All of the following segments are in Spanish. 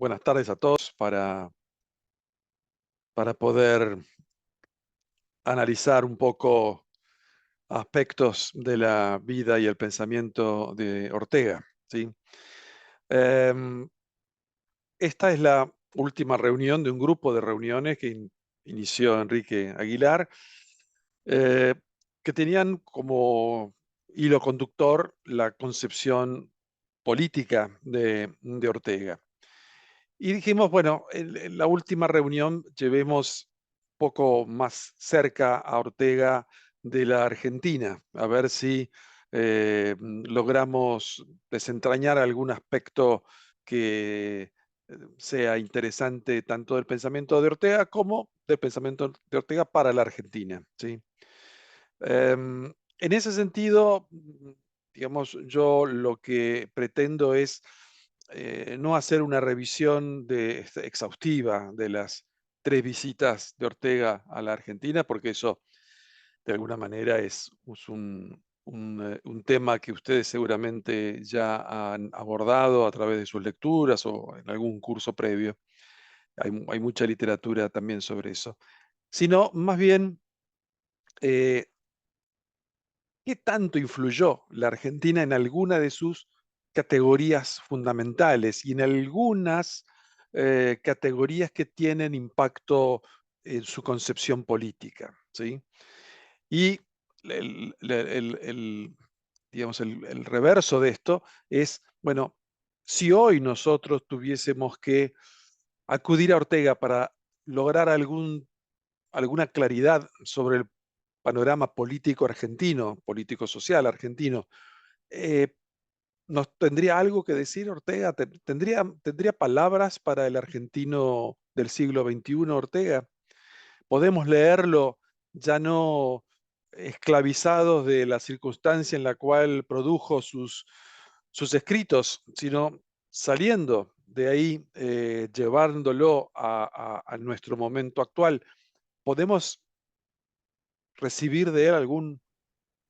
Buenas tardes a todos para poder analizar un poco aspectos de la vida y el pensamiento de Ortega, ¿sí? Em, Esta es la última reunión de un grupo de reuniones que inició Enrique Aguilar, eh, que tenían como hilo conductor la concepción política de Ortega. Y dijimos, bueno, en la última reunión llevemos un poco más cerca a Ortega de la Argentina, a ver si logramos desentrañar algún aspecto que sea interesante tanto del pensamiento de Ortega como del pensamiento de Ortega para la Argentina, ¿sí? En ese sentido, digamos, yo lo que pretendo es no hacer una revisión exhaustiva de las 3 visitas de Ortega a la Argentina, porque eso de alguna manera es un tema que ustedes seguramente ya han abordado a través de sus lecturas o en algún curso previo. Hay mucha literatura también sobre eso. Sino más bien, eh, ¿qué tanto influyó la Argentina en alguna de sus categorías fundamentales y en algunas categorías que tienen impacto en su concepción política? ¿Sí? Y digamos, el reverso de esto es, bueno, si hoy nosotros tuviésemos que acudir a Ortega para lograr alguna claridad sobre el panorama político argentino, político social argentino, eh, ¿nos tendría algo que decir Ortega? ¿Tendría palabras para el argentino del siglo XXI, Ortega? Podemos leerlo ya no esclavizados de la circunstancia en la cual produjo sus escritos, sino saliendo de ahí, llevándolo a nuestro momento actual. ¿Podemos recibir de él algún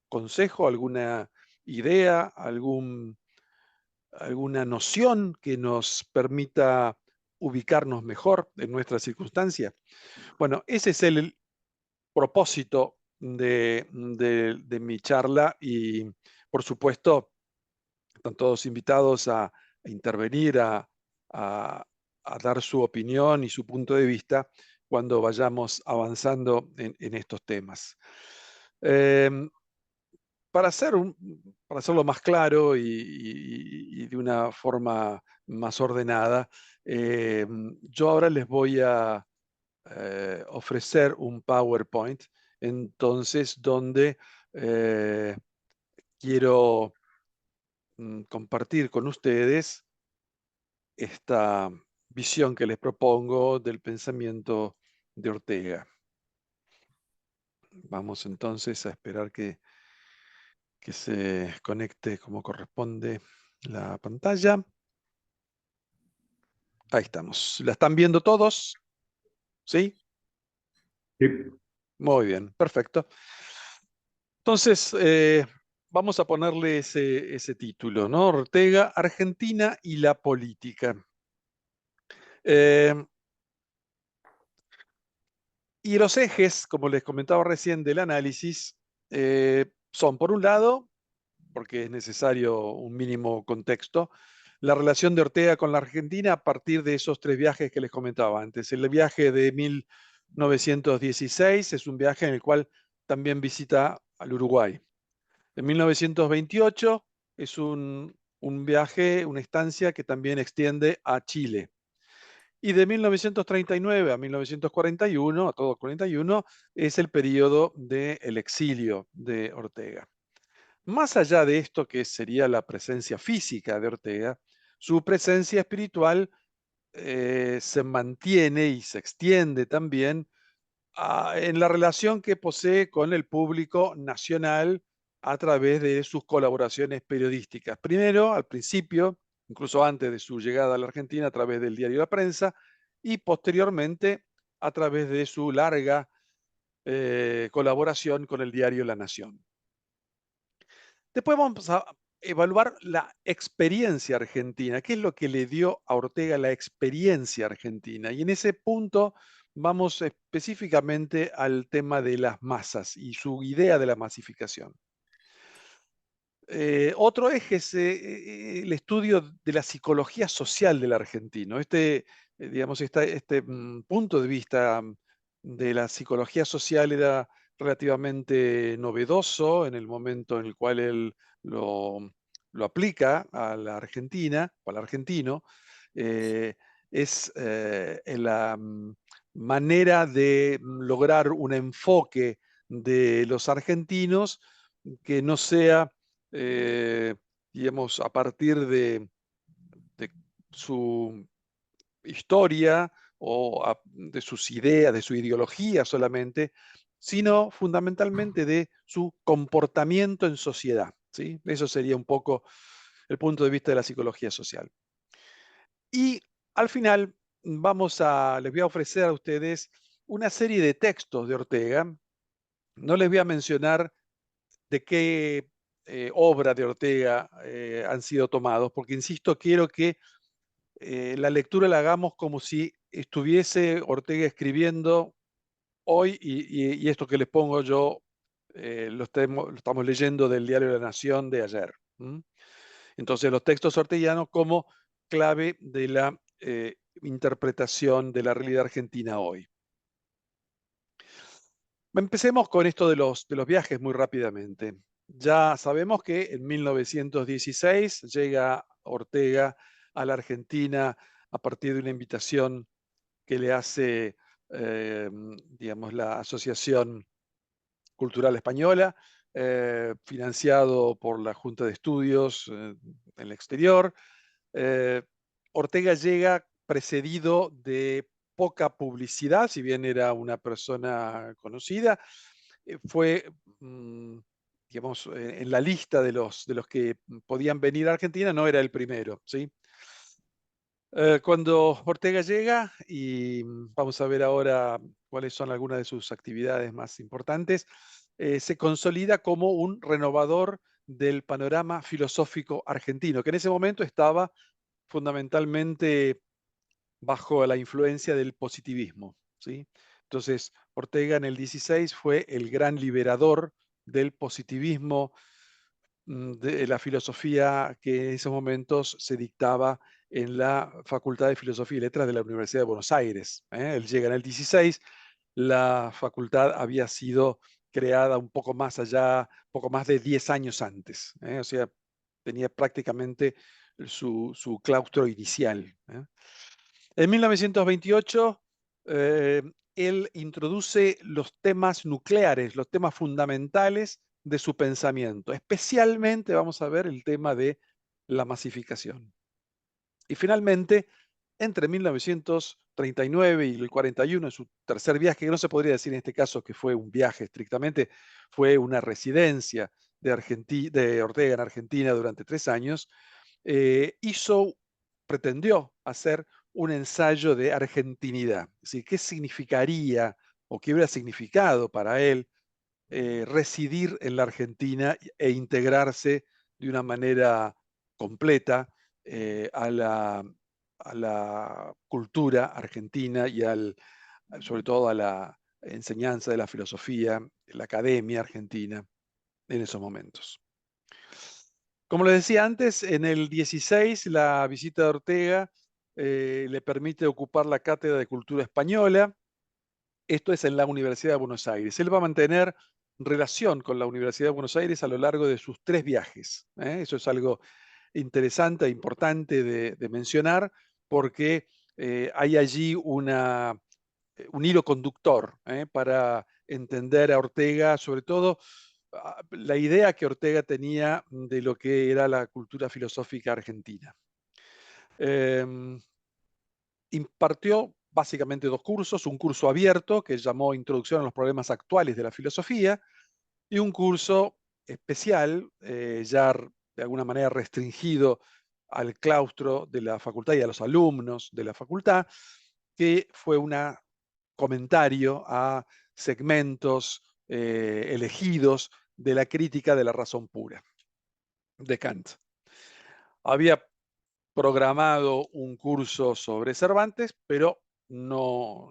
consejo, alguna idea, alguna noción que nos permita ubicarnos mejor en nuestra circunstancia? Bueno, ese es el propósito de mi charla y, por supuesto, están todos invitados a intervenir, a- a dar su opinión y su punto de vista cuando vayamos avanzando en estos temas. Em, para para hacerlo más claro y de una forma más ordenada, yo ahora les voy a ofrecer un PowerPoint, entonces donde eh, quiero compartir con ustedes esta visión que les propongo del pensamiento de Ortega. Vamos entonces a esperar que se conecte como corresponde la pantalla. Ahí estamos. ¿La están viendo todos? ¿Sí? Sí. Muy bien, perfecto. Entonces, vamos a ponerle ese título, ¿no? Ortega, Argentina y la política. Eh, y los ejes, como les comentaba recién, del análisis son, por un lado, porque es necesario un mínimo contexto, la relación de Ortega con la Argentina a partir de esos 3 viajes que les comentaba antes. El viaje de 1916 es un viaje en el cual también visita al Uruguay. En 1928 es un viaje, una estancia que también extiende a Chile. Y de 1939 a 1941, a todo 41, es el periodo del exilio de Ortega. Más allá de esto que sería la presencia física de Ortega, su presencia espiritual se mantiene y se extiende también en la relación que posee con el público nacional a través de sus colaboraciones periodísticas. Primero, al principio, incluso antes de su llegada a la Argentina, a través del diario La Prensa, y posteriormente a través de su larga colaboración con el diario La Nación. Después vamos a evaluar la experiencia argentina, qué es lo que le dio a Ortega la experiencia argentina. Y en ese punto vamos específicamente al tema de las masas y su idea de la masificación. Otro eje es el estudio de la psicología social del argentino. Digamos, punto de vista de la psicología social era relativamente novedoso en el momento en el cual él lo, lo aplica a la Argentina, o al argentino. Eh, es en la manera de lograr un enfoque de los argentinos que no sea eh, digamos, a partir de su historia o de sus ideas, de su ideología solamente, sino fundamentalmente de su comportamiento en sociedad. ¿Sí? Eso sería un poco el punto de vista de la psicología social. Y al final les voy a ofrecer a ustedes una serie de textos de Ortega. No les voy a mencionar de qué obra de Ortega han sido tomados, porque insisto, quiero que la lectura la hagamos como si estuviese Ortega escribiendo hoy y esto que les pongo yo lo estamos leyendo del Diario de la Nación de ayer. Entonces, los textos orteguianos como clave de la interpretación de la realidad argentina hoy. Empecemos con esto de los viajes muy rápidamente. Ya sabemos que en 1916 llega Ortega a la Argentina a partir de una invitación que le hace, digamos, la Asociación Cultural Española, financiado por la Junta de Estudios en el exterior. Eh, Ortega llega precedido de poca publicidad, si bien era una persona conocida, fue, mm, digamos, en la lista de los que podían venir a Argentina, no era el primero, ¿sí? Cuando Ortega llega, y vamos a ver ahora cuáles son algunas de sus actividades más importantes, se consolida como un renovador del panorama filosófico argentino, que en ese momento estaba fundamentalmente bajo la influencia del positivismo, ¿sí? Entonces, Ortega en el 16 fue el gran liberador del positivismo, de la filosofía que en esos momentos se dictaba en la Facultad de Filosofía y Letras de la Universidad de Buenos Aires. Él llega en el 16, la facultad había sido creada un poco más allá, poco más de 10 años antes. O sea, tenía prácticamente su claustro inicial. En 1928, eh, él introduce los temas nucleares, los temas fundamentales de su pensamiento. Especialmente vamos a ver el tema de la masificación. Y finalmente, entre 1939 y el 41, en su tercer viaje, que no se podría decir en este caso que fue un viaje estrictamente, fue una residencia de Ortega en Argentina durante 3 años, pretendió hacer un ensayo de argentinidad. Es decir, ¿qué significaría o qué hubiera significado para él residir en la Argentina e integrarse de una manera completa a la cultura argentina y sobre todo a la enseñanza de la filosofía, la academia argentina en esos momentos? Como les decía antes, en el 16 la visita de Ortega le permite ocupar la cátedra de cultura española. Esto es en la Universidad de Buenos Aires. Él va a mantener relación con la Universidad de Buenos Aires a lo largo de sus 3 viajes. Eso es algo interesante e importante de mencionar, porque hay allí un hilo conductor para entender a Ortega, sobre todo la idea que Ortega tenía de lo que era la cultura filosófica argentina. Em, Impartió básicamente 2 cursos, un curso abierto que llamó Introducción a los problemas actuales de la filosofía y un curso especial, de alguna manera restringido al claustro de la facultad y a los alumnos de la facultad, que fue un comentario a segmentos elegidos de la crítica de la razón pura de Kant. había programado un curso sobre Cervantes, pero no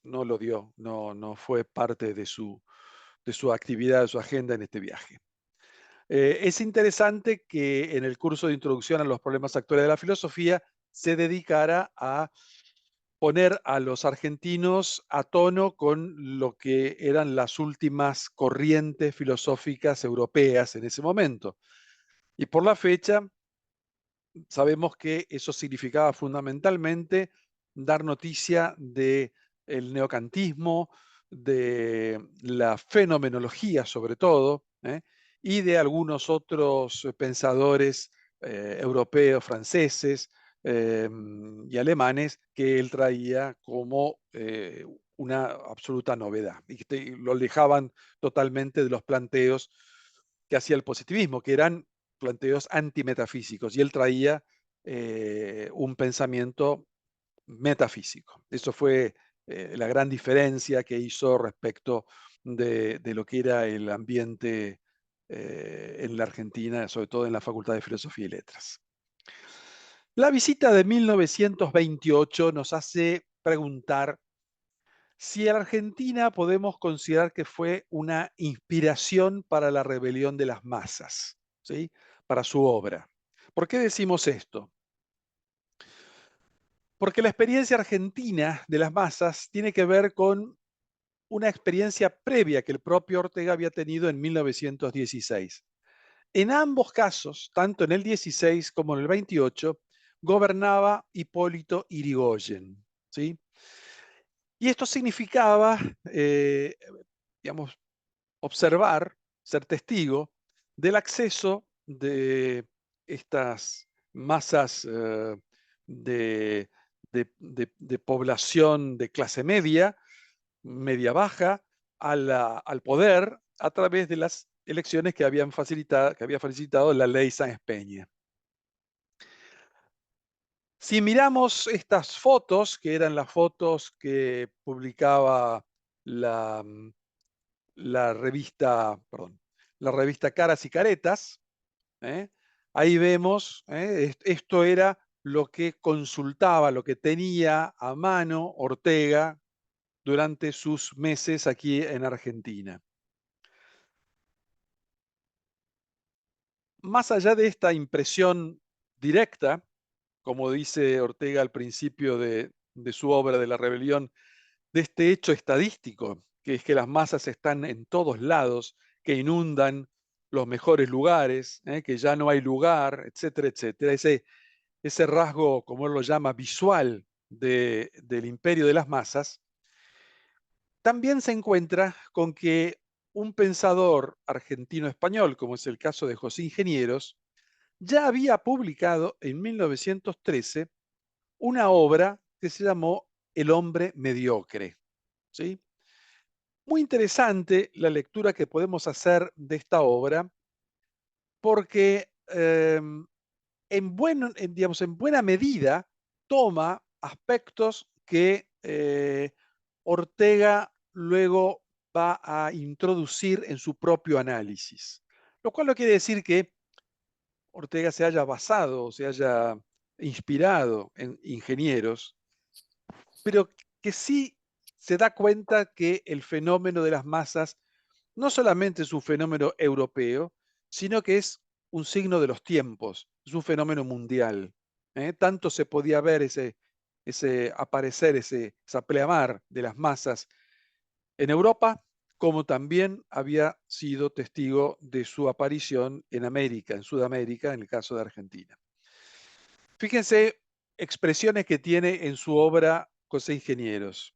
lo dio, no fue parte de su actividad, de su agenda en este viaje. Es interesante que en el curso de introducción a los problemas actuales de la filosofía se dedicara a poner a los argentinos a tono con lo que eran las últimas corrientes filosóficas europeas en ese momento. Y por la fecha, sabemos que eso significaba fundamentalmente dar noticia de el neocantismo, de la fenomenología sobre todo, y de algunos otros pensadores europeos, franceses y alemanes que él traía como una absoluta novedad y que lo alejaban totalmente de los planteos que hacía el positivismo, que eran planteos antimetafísicos, y él traía un pensamiento metafísico. Eso fue la gran diferencia que hizo respecto de lo que era el ambiente en la Argentina, sobre todo en la Facultad de Filosofía y Letras. La visita de 1928 nos hace preguntar si en Argentina podemos considerar que fue una inspiración para la rebelión de las masas, ¿sí? Para su obra. ¿Por qué decimos esto? Porque la experiencia argentina de las masas tiene que ver con una experiencia previa que el propio Ortega había tenido en 1916. En ambos casos, tanto en el 16 como en el 28, gobernaba Hipólito Yrigoyen, ¿sí? Y esto significaba, digamos, observar, ser testigo del acceso de estas masas de, de población de clase media, media baja, al poder a través de las elecciones que, que había facilitado la ley Sáenz Peña. Si miramos estas fotos, que eran las fotos que publicaba la, la revista, perdón, la revista Caras y Caretas, ¿eh? Ahí vemos, esto era lo que consultaba, lo que tenía a mano Ortega durante sus meses aquí en Argentina. Más allá de esta impresión directa, como dice Ortega al principio de su obra de la rebelión, de este hecho estadístico, que es que las masas están en todos lados, que inundan los mejores lugares, que ya no hay lugar, etcétera, etcétera. Ese rasgo, como él lo llama, visual del imperio de las masas, también se encuentra con que un pensador argentino-español, como es el caso de José Ingenieros, ya había publicado en 1913 una obra que se llamó El hombre mediocre, ¿sí? Muy interesante la lectura que podemos hacer de esta obra porque digamos, en buena medida toma aspectos que Ortega luego va a introducir en su propio análisis. Lo cual no quiere decir que Ortega se haya basado o se haya inspirado en ingenieros, pero que sí se da cuenta que el fenómeno de las masas no solamente es un fenómeno europeo, sino que es un signo de los tiempos, es un fenómeno mundial. Tanto se podía ver ese aparecer, esa pleamar de las masas en Europa, como también había sido testigo de su aparición en América, en Sudamérica, en el caso de Argentina. Fíjense expresiones que tiene en su obra José Ingenieros.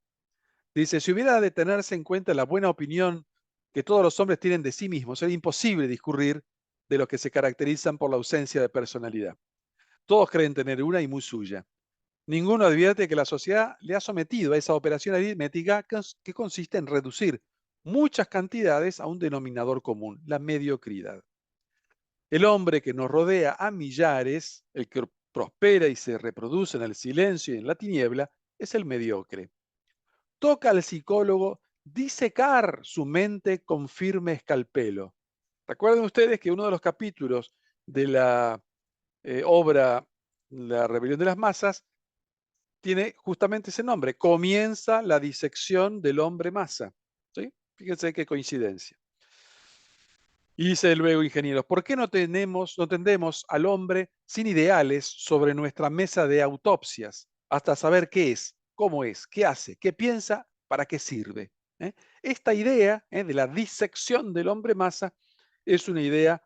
Dice, si hubiera de tenerse en cuenta la buena opinión que todos los hombres tienen de sí mismos, sería imposible discurrir de los que se caracterizan por la ausencia de personalidad. Todos creen tener una y muy suya. Ninguno advierte que la sociedad le ha sometido a esa operación aritmética que consiste en reducir muchas cantidades a un denominador común, la mediocridad. El hombre que nos rodea a millares, el que prospera y se reproduce en el silencio y en la tiniebla, es el mediocre. Toca al psicólogo disecar su mente con firme escalpelo. Recuerden ustedes que uno de los capítulos de la obra La rebelión de las masas, tiene justamente ese nombre. Comienza la disección del hombre masa. ¿Sí? Fíjense qué coincidencia. Y dice luego, ingenieros, ¿por qué no tendemos al hombre sin ideales sobre nuestra mesa de autopsias hasta saber qué es, cómo es, qué hace, qué piensa, para qué sirve? ¿Eh? Esta idea de la disección del hombre masa es una idea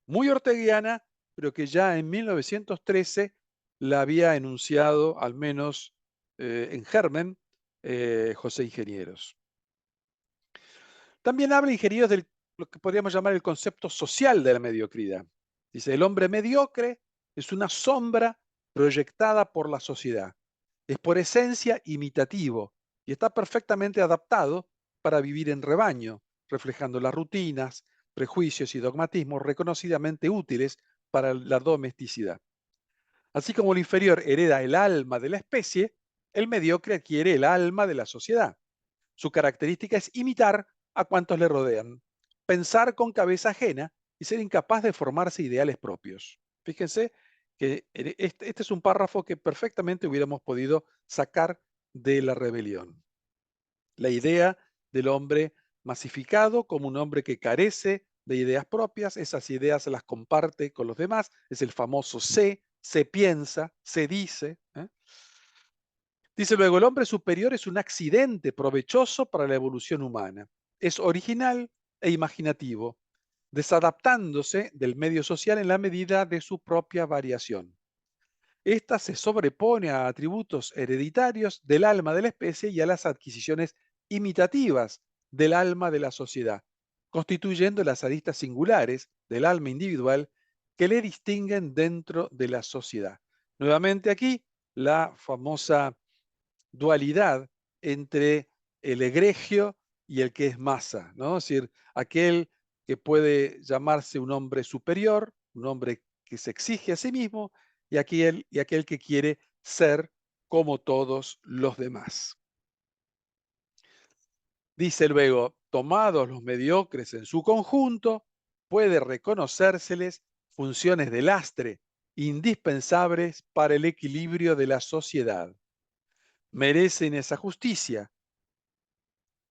muy orteguiana, pero que ya en 1913 la había enunciado, al menos en germen, José Ingenieros. También habla Ingenieros de lo que podríamos llamar el concepto social de la mediocridad. Dice, el hombre mediocre es una sombra proyectada por la sociedad. Es por esencia imitativo y está perfectamente adaptado para vivir en rebaño, reflejando las rutinas, prejuicios y dogmatismos reconocidamente útiles para la domesticidad. Así como el inferior hereda el alma de la especie, el mediocre adquiere el alma de la sociedad. Su característica es imitar a cuantos le rodean, pensar con cabeza ajena y ser incapaz de formarse ideales propios. Fíjense que este es un párrafo que perfectamente hubiéramos podido sacar de la rebelión. La idea del hombre masificado como un hombre que carece de ideas propias, esas ideas las comparte con los demás, es el famoso se piensa, se dice. Dice luego, el hombre superior es un accidente provechoso para la evolución humana. Es original e imaginativo, desadaptándose del medio social en la medida de su propia variación. Esta se sobrepone a atributos hereditarios del alma de la especie y a las adquisiciones imitativas del alma de la sociedad, constituyendo las aristas singulares del alma individual que le distinguen dentro de la sociedad. Nuevamente aquí la famosa dualidad entre el egregio y el que es masa, ¿no? Es decir, aquel que puede llamarse un hombre superior, un hombre que se exige a sí mismo, y aquel que quiere ser como todos los demás. Dice luego, tomados los mediocres en su conjunto, puede reconocérseles funciones de lastre indispensables para el equilibrio de la sociedad. Merecen esa justicia.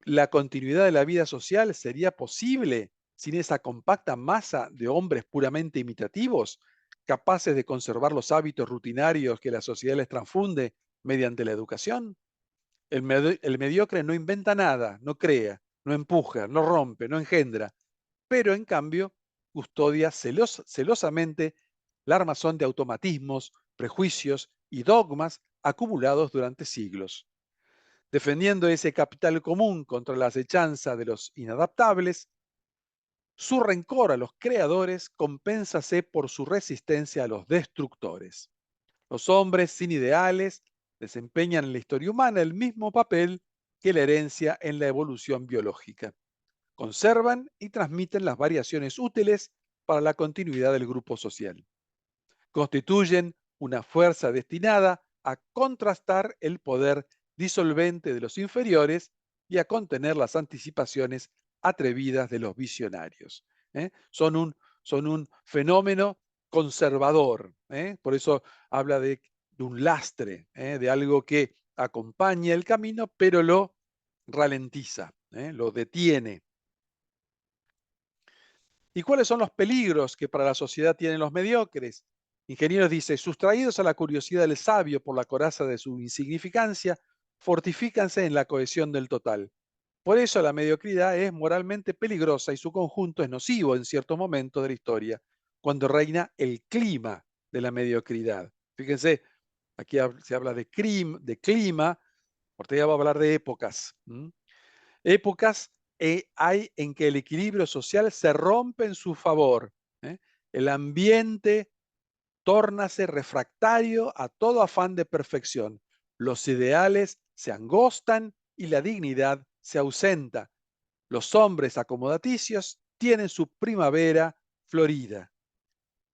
¿La continuidad de la vida social sería posible sin esa compacta masa de hombres puramente imitativos, capaces de conservar los hábitos rutinarios que la sociedad les transfunde mediante la educación? El mediocre no inventa nada, no crea, no empuja, no rompe, no engendra, pero en cambio custodia celosamente la armazón de automatismos, prejuicios y dogmas acumulados durante siglos. Defendiendo ese capital común contra la acechanza de los inadaptables, su rencor a los creadores compénsase por su resistencia a los destructores. Los hombres sin ideales desempeñan en la historia humana el mismo papel que la herencia en la evolución biológica. Conservan y transmiten las variaciones útiles para la continuidad del grupo social. Constituyen una fuerza destinada a contrastar el poder disolvente de los inferiores y a contener las anticipaciones atrevidas de los visionarios. Son un fenómeno conservador. Por eso habla de un lastre, de algo que acompaña el camino, pero lo ralentiza, lo detiene. ¿Y cuáles son los peligros que para la sociedad tienen los mediocres? Ingenieros dice, sustraídos a la curiosidad del sabio por la coraza de su insignificancia, fortifícanse en la cohesión del total. Por eso la mediocridad es moralmente peligrosa y su conjunto es nocivo en ciertos momentos de la historia, cuando reina el clima de la mediocridad. Fíjense, aquí se habla de clima, Ortega va a hablar de épocas. Épocas hay en que el equilibrio social se rompe en su favor. ¿eh? El ambiente tórnase refractario a todo afán de perfección. Los ideales se angostan y la dignidad se ausenta. Los hombres acomodaticios tienen su primavera florida.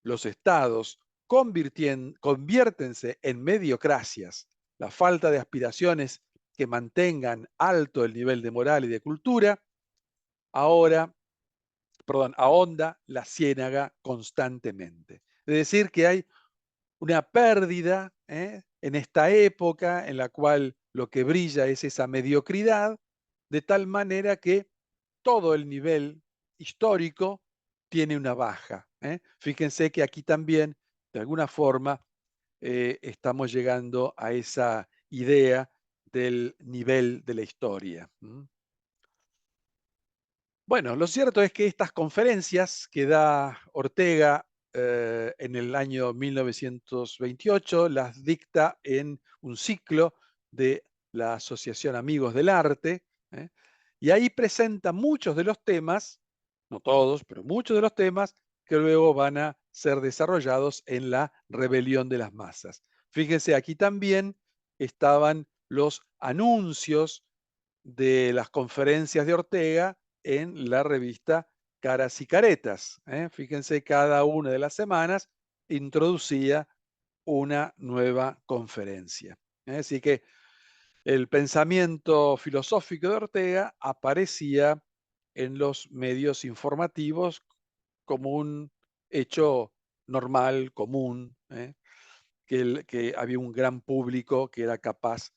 Los estados conviértense en mediocracias. La falta de aspiraciones que mantengan alto el nivel de moral y de cultura ahonda la ciénaga constantemente. Es decir, que hay una pérdida, en esta época en la cual lo que brilla es esa mediocridad, de tal manera que todo el nivel histórico tiene una baja, ¿eh? Fíjense que aquí también, de alguna forma, estamos llegando a esa idea del nivel de la historia. Bueno, lo cierto es que estas conferencias que da Ortega en el año 1928 las dicta en un ciclo de la Asociación Amigos del Arte, ¿eh? Y ahí presenta muchos de los temas, no todos, pero muchos de los temas que luego van a ser desarrollados en la rebelión de las masas. Fíjense, aquí también estaban los anuncios de las conferencias de Ortega en la revista Caras y Caretas, ¿eh? Fíjense, cada una de las semanas introducía una nueva conferencia, ¿eh? Así que el pensamiento filosófico de Ortega aparecía en los medios informativos como un hecho normal, común, ¿eh? Que había un gran público que era capaz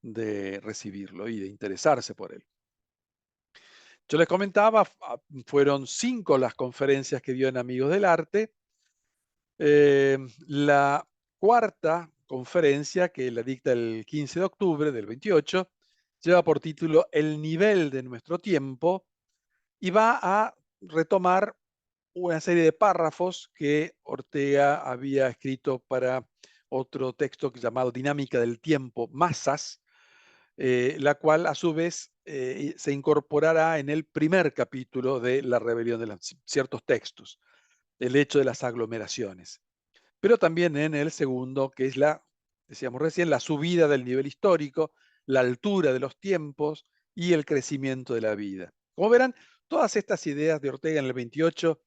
de recibirlo y de interesarse por él. Yo les comentaba, fueron 5 las conferencias que dio en Amigos del Arte. La cuarta conferencia, que la dicta el 15 de octubre del 28, lleva por título El nivel de nuestro tiempo y va a retomar una serie de párrafos que Ortega había escrito para otro texto llamado Dinámica del tiempo, Masas, la cual a su vez se incorporará en el primer capítulo de La rebelión de ciertos textos, el hecho de las aglomeraciones, pero también en el segundo, que es decíamos recién, la subida del nivel histórico, la altura de los tiempos y el crecimiento de la vida. Como verán, todas estas ideas de Ortega en el 28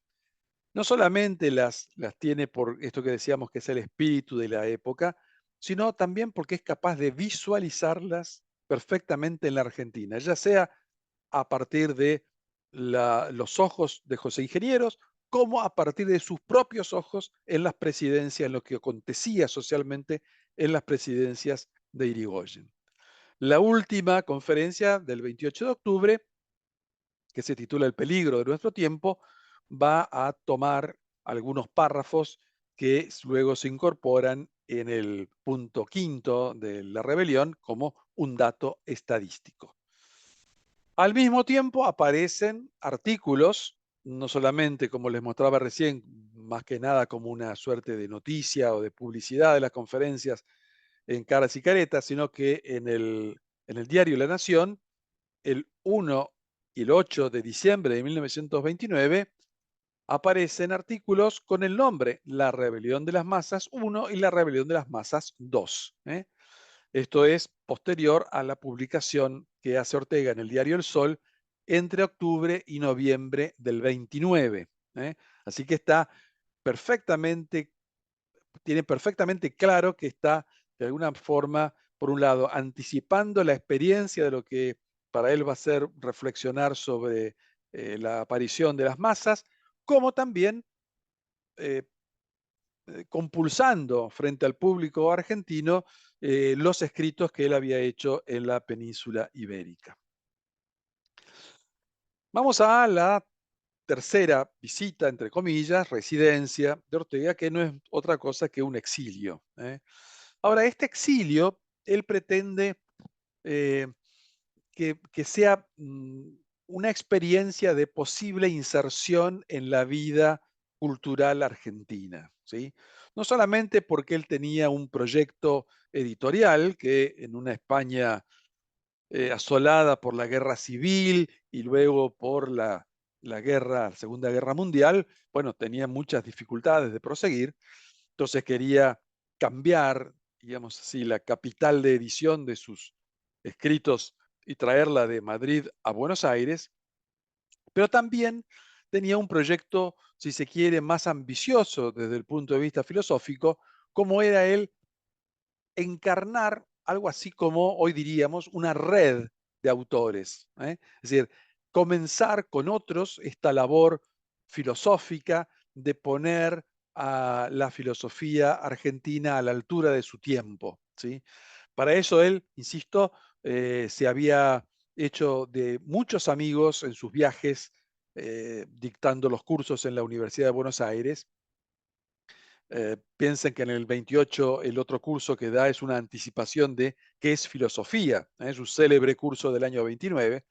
no solamente las tiene por esto que decíamos que es el espíritu de la época, sino también porque es capaz de visualizarlas perfectamente en la Argentina, ya sea a partir de los ojos de José Ingenieros, como a partir de sus propios ojos en las presidencias, en lo que acontecía socialmente en las presidencias de Irigoyen. La última conferencia del 28 de octubre, que se titula El peligro de nuestro tiempo, va a tomar algunos párrafos que luego se incorporan en el punto quinto de la rebelión como un dato estadístico. Al mismo tiempo aparecen artículos, no solamente como les mostraba recién, más que nada como una suerte de noticia o de publicidad de las conferencias en Caras y Caretas, sino que en el diario La Nación, el 1 y el 8 de diciembre de 1929, aparecen artículos con el nombre La Rebelión de las Masas 1 y La Rebelión de las Masas 2. Esto es posterior a la publicación que hace Ortega en el diario El Sol entre octubre y noviembre del 29. Así que perfectamente, tiene perfectamente claro que está de alguna forma, por un lado, anticipando la experiencia de lo que para él va a ser reflexionar sobre la aparición de las masas, como también eh, compulsando frente al público argentino los escritos que él había hecho en la península ibérica. Vamos a la tercera visita, entre comillas, residencia de Ortega, que no es otra cosa que un exilio. Ahora, este exilio, él pretende eh, que sea una experiencia de posible inserción en la vida cultural argentina, ¿sí? No solamente porque él tenía un proyecto editorial que en una España asolada por la guerra civil y luego por la Segunda Guerra Mundial, bueno, tenía muchas dificultades de proseguir, entonces quería cambiar, digamos así, la capital de edición de sus escritos y traerla de Madrid a Buenos Aires, pero también tenía un proyecto, si se quiere, más ambicioso desde el punto de vista filosófico, como era el encarnar algo así como hoy diríamos una red de autores. Es decir, comenzar con otros esta labor filosófica de poner a la filosofía argentina a la altura de su tiempo, ¿sí? Para eso él, insisto, se había hecho de muchos amigos en sus viajes, dictando los cursos en la Universidad de Buenos Aires. Piensen que en el 28 el otro curso que da es una anticipación de qué es filosofía, su célebre curso del año 29.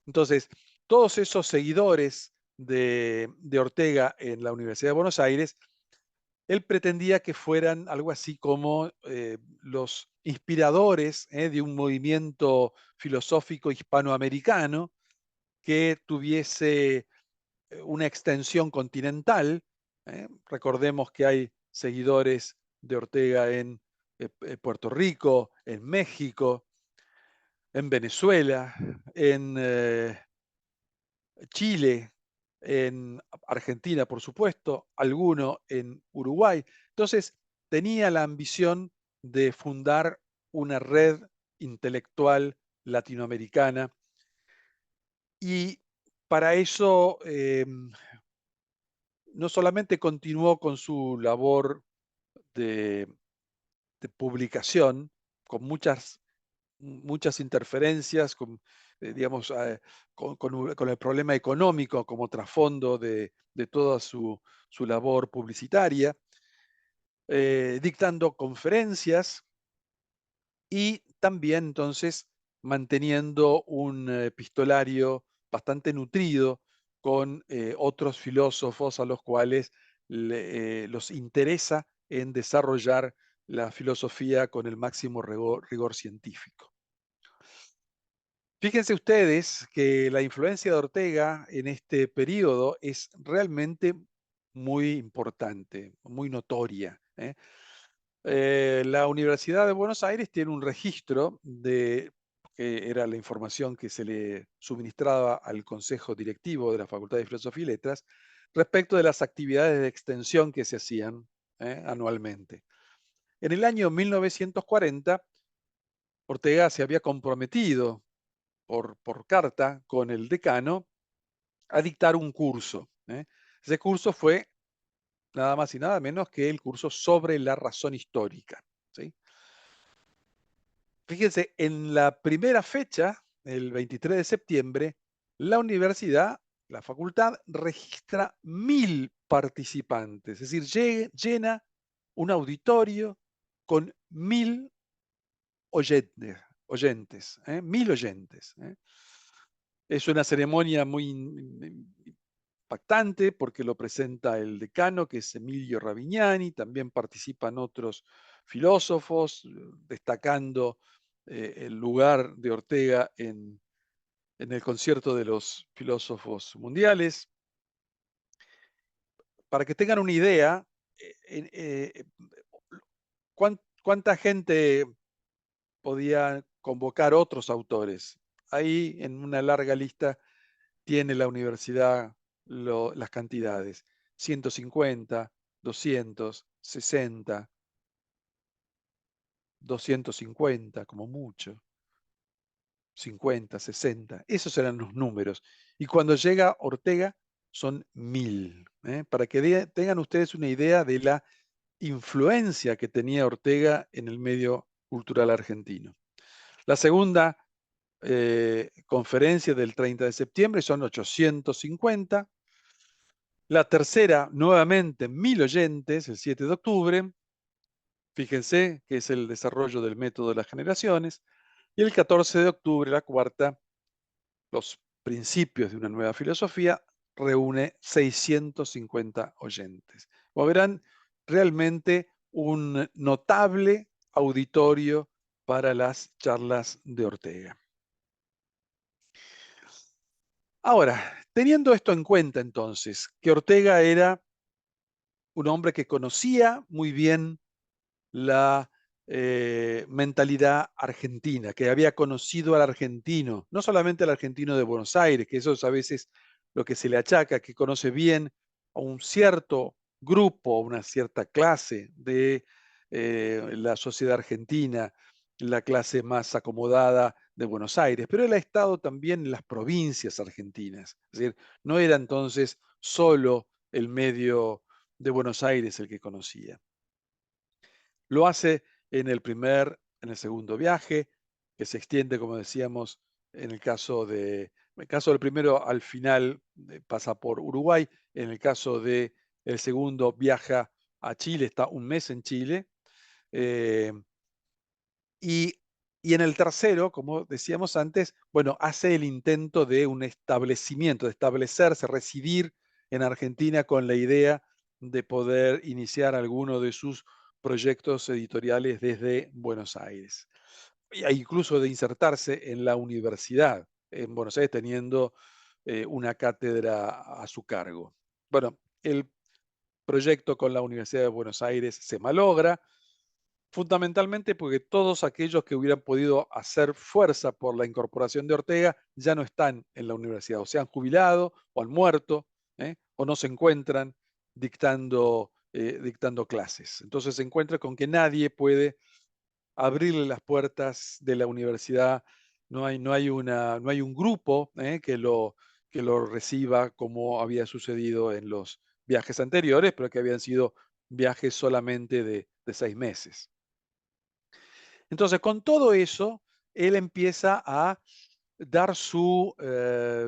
Entonces, todos esos seguidores de Ortega en la Universidad de Buenos Aires, él pretendía que fueran algo así como los inspiradores de un movimiento filosófico hispanoamericano que tuviese una extensión continental. Recordemos que hay seguidores de Ortega en Puerto Rico, en México, en Venezuela, en Chile, en Argentina, por supuesto, alguno en Uruguay. Entonces, tenía la ambición de fundar una red intelectual latinoamericana y para eso no solamente continuó con su labor de, de publicación, con muchas interferencias, digamos, con el problema económico como trasfondo de toda su labor publicitaria, dictando conferencias y también entonces manteniendo un epistolario bastante nutrido con otros filósofos a los cuales los interesa en desarrollar la filosofía con el máximo rigor científico. Fíjense ustedes que la influencia de Ortega en este periodo es realmente muy importante, muy notoria. La Universidad de Buenos Aires tiene un registro que era la información que se le suministraba al Consejo Directivo de la Facultad de Filosofía y Letras, respecto de las actividades de extensión que se hacían anualmente. En el año 1940, Ortega se había comprometido por carta con el decano a dictar un curso. Ese curso fue nada más y nada menos que el curso sobre la razón histórica, ¿sí? Fíjense, en la primera fecha, el 23 de septiembre, la universidad, la facultad, registra 1000 participantes, es decir, llena un auditorio con 1000 oyentes, 1000 oyentes. Es una ceremonia muy impactante porque lo presenta el decano, que es Emilio Ravignani, también participan otros filósofos, destacando el lugar de Ortega en el concierto de los filósofos mundiales. Para que tengan una idea, ¿cuánta gente podía convocar otros autores? Ahí en una larga lista tiene la universidad las cantidades: 150, 200, 60, 250 como mucho, 50, 60, esos eran los números. Y cuando llega Ortega son 1000. Para que tengan ustedes una idea de la influencia que tenía Ortega en el medio cultural argentino. La segunda conferencia del 30 de septiembre son 850. La tercera, nuevamente 1000 oyentes, el 7 de octubre. Fíjense que es el desarrollo del método de las generaciones. Y el 14 de octubre, la cuarta, los principios de una nueva filosofía, reúne 650 oyentes. Como verán, realmente un notable auditorio para las charlas de Ortega. Ahora, teniendo esto en cuenta entonces, que Ortega era un hombre que conocía muy bien la mentalidad argentina, que había conocido al argentino, no solamente al argentino de Buenos Aires, que eso es a veces lo que se le achaca, que conoce bien a un cierto grupo, una cierta clase de la sociedad argentina, la clase más acomodada de Buenos Aires, pero él ha estado también en las provincias argentinas, es decir, no era entonces solo el medio de Buenos Aires el que conocía. Lo hace en el segundo viaje, que se extiende, como decíamos, en el caso del primero, al final pasa por Uruguay, en el caso del segundo viaja a Chile, está un mes en Chile, eh, y, y en el tercero, como decíamos antes, bueno, hace el intento de un establecimiento, de establecerse, residir en Argentina con la idea de poder iniciar alguno de sus proyectos editoriales desde Buenos Aires. E incluso de insertarse en la universidad en Buenos Aires, teniendo una cátedra a su cargo. Bueno, el proyecto con la Universidad de Buenos Aires se malogra, fundamentalmente porque todos aquellos que hubieran podido hacer fuerza por la incorporación de Ortega ya no están en la universidad, o se han jubilado o han muerto, o no se encuentran dictando clases. Entonces se encuentra con que nadie puede abrirle las puertas de la universidad, no hay un grupo que lo reciba como había sucedido en los viajes anteriores, pero que habían sido viajes solamente de 6 meses. Entonces, con todo eso, él empieza a dar su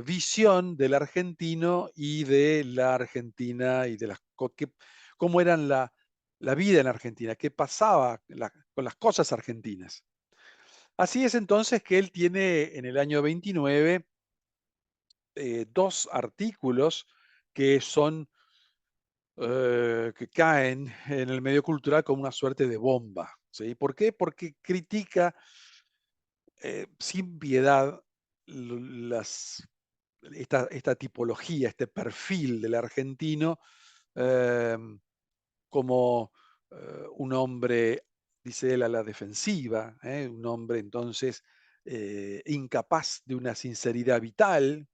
visión del argentino y de la Argentina y de cómo eran la vida en Argentina, qué pasaba con las cosas argentinas. Así es entonces que él tiene en el año 29 dos artículos que que caen en el medio cultural como una suerte de bomba. ¿Sí? ¿Por qué? Porque critica sin piedad las, esta tipología, este perfil del argentino em, como un hombre, dice él, a la defensiva, un hombre entonces incapaz de una sinceridad vital,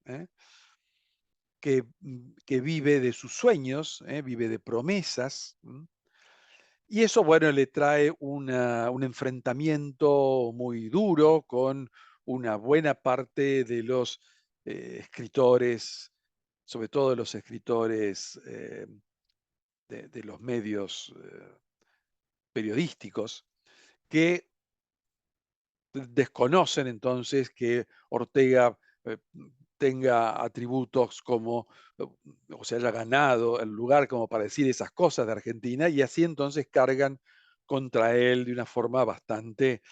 que vive de sus sueños, vive de promesas. Y eso, bueno, le trae un enfrentamiento muy duro con una buena parte de los escritores, sobre todo de los escritores de los medios periodísticos, que desconocen entonces que Ortega tenga atributos como, o se haya ganado el lugar como para decir esas cosas de Argentina, y así entonces cargan contra él de una forma bastante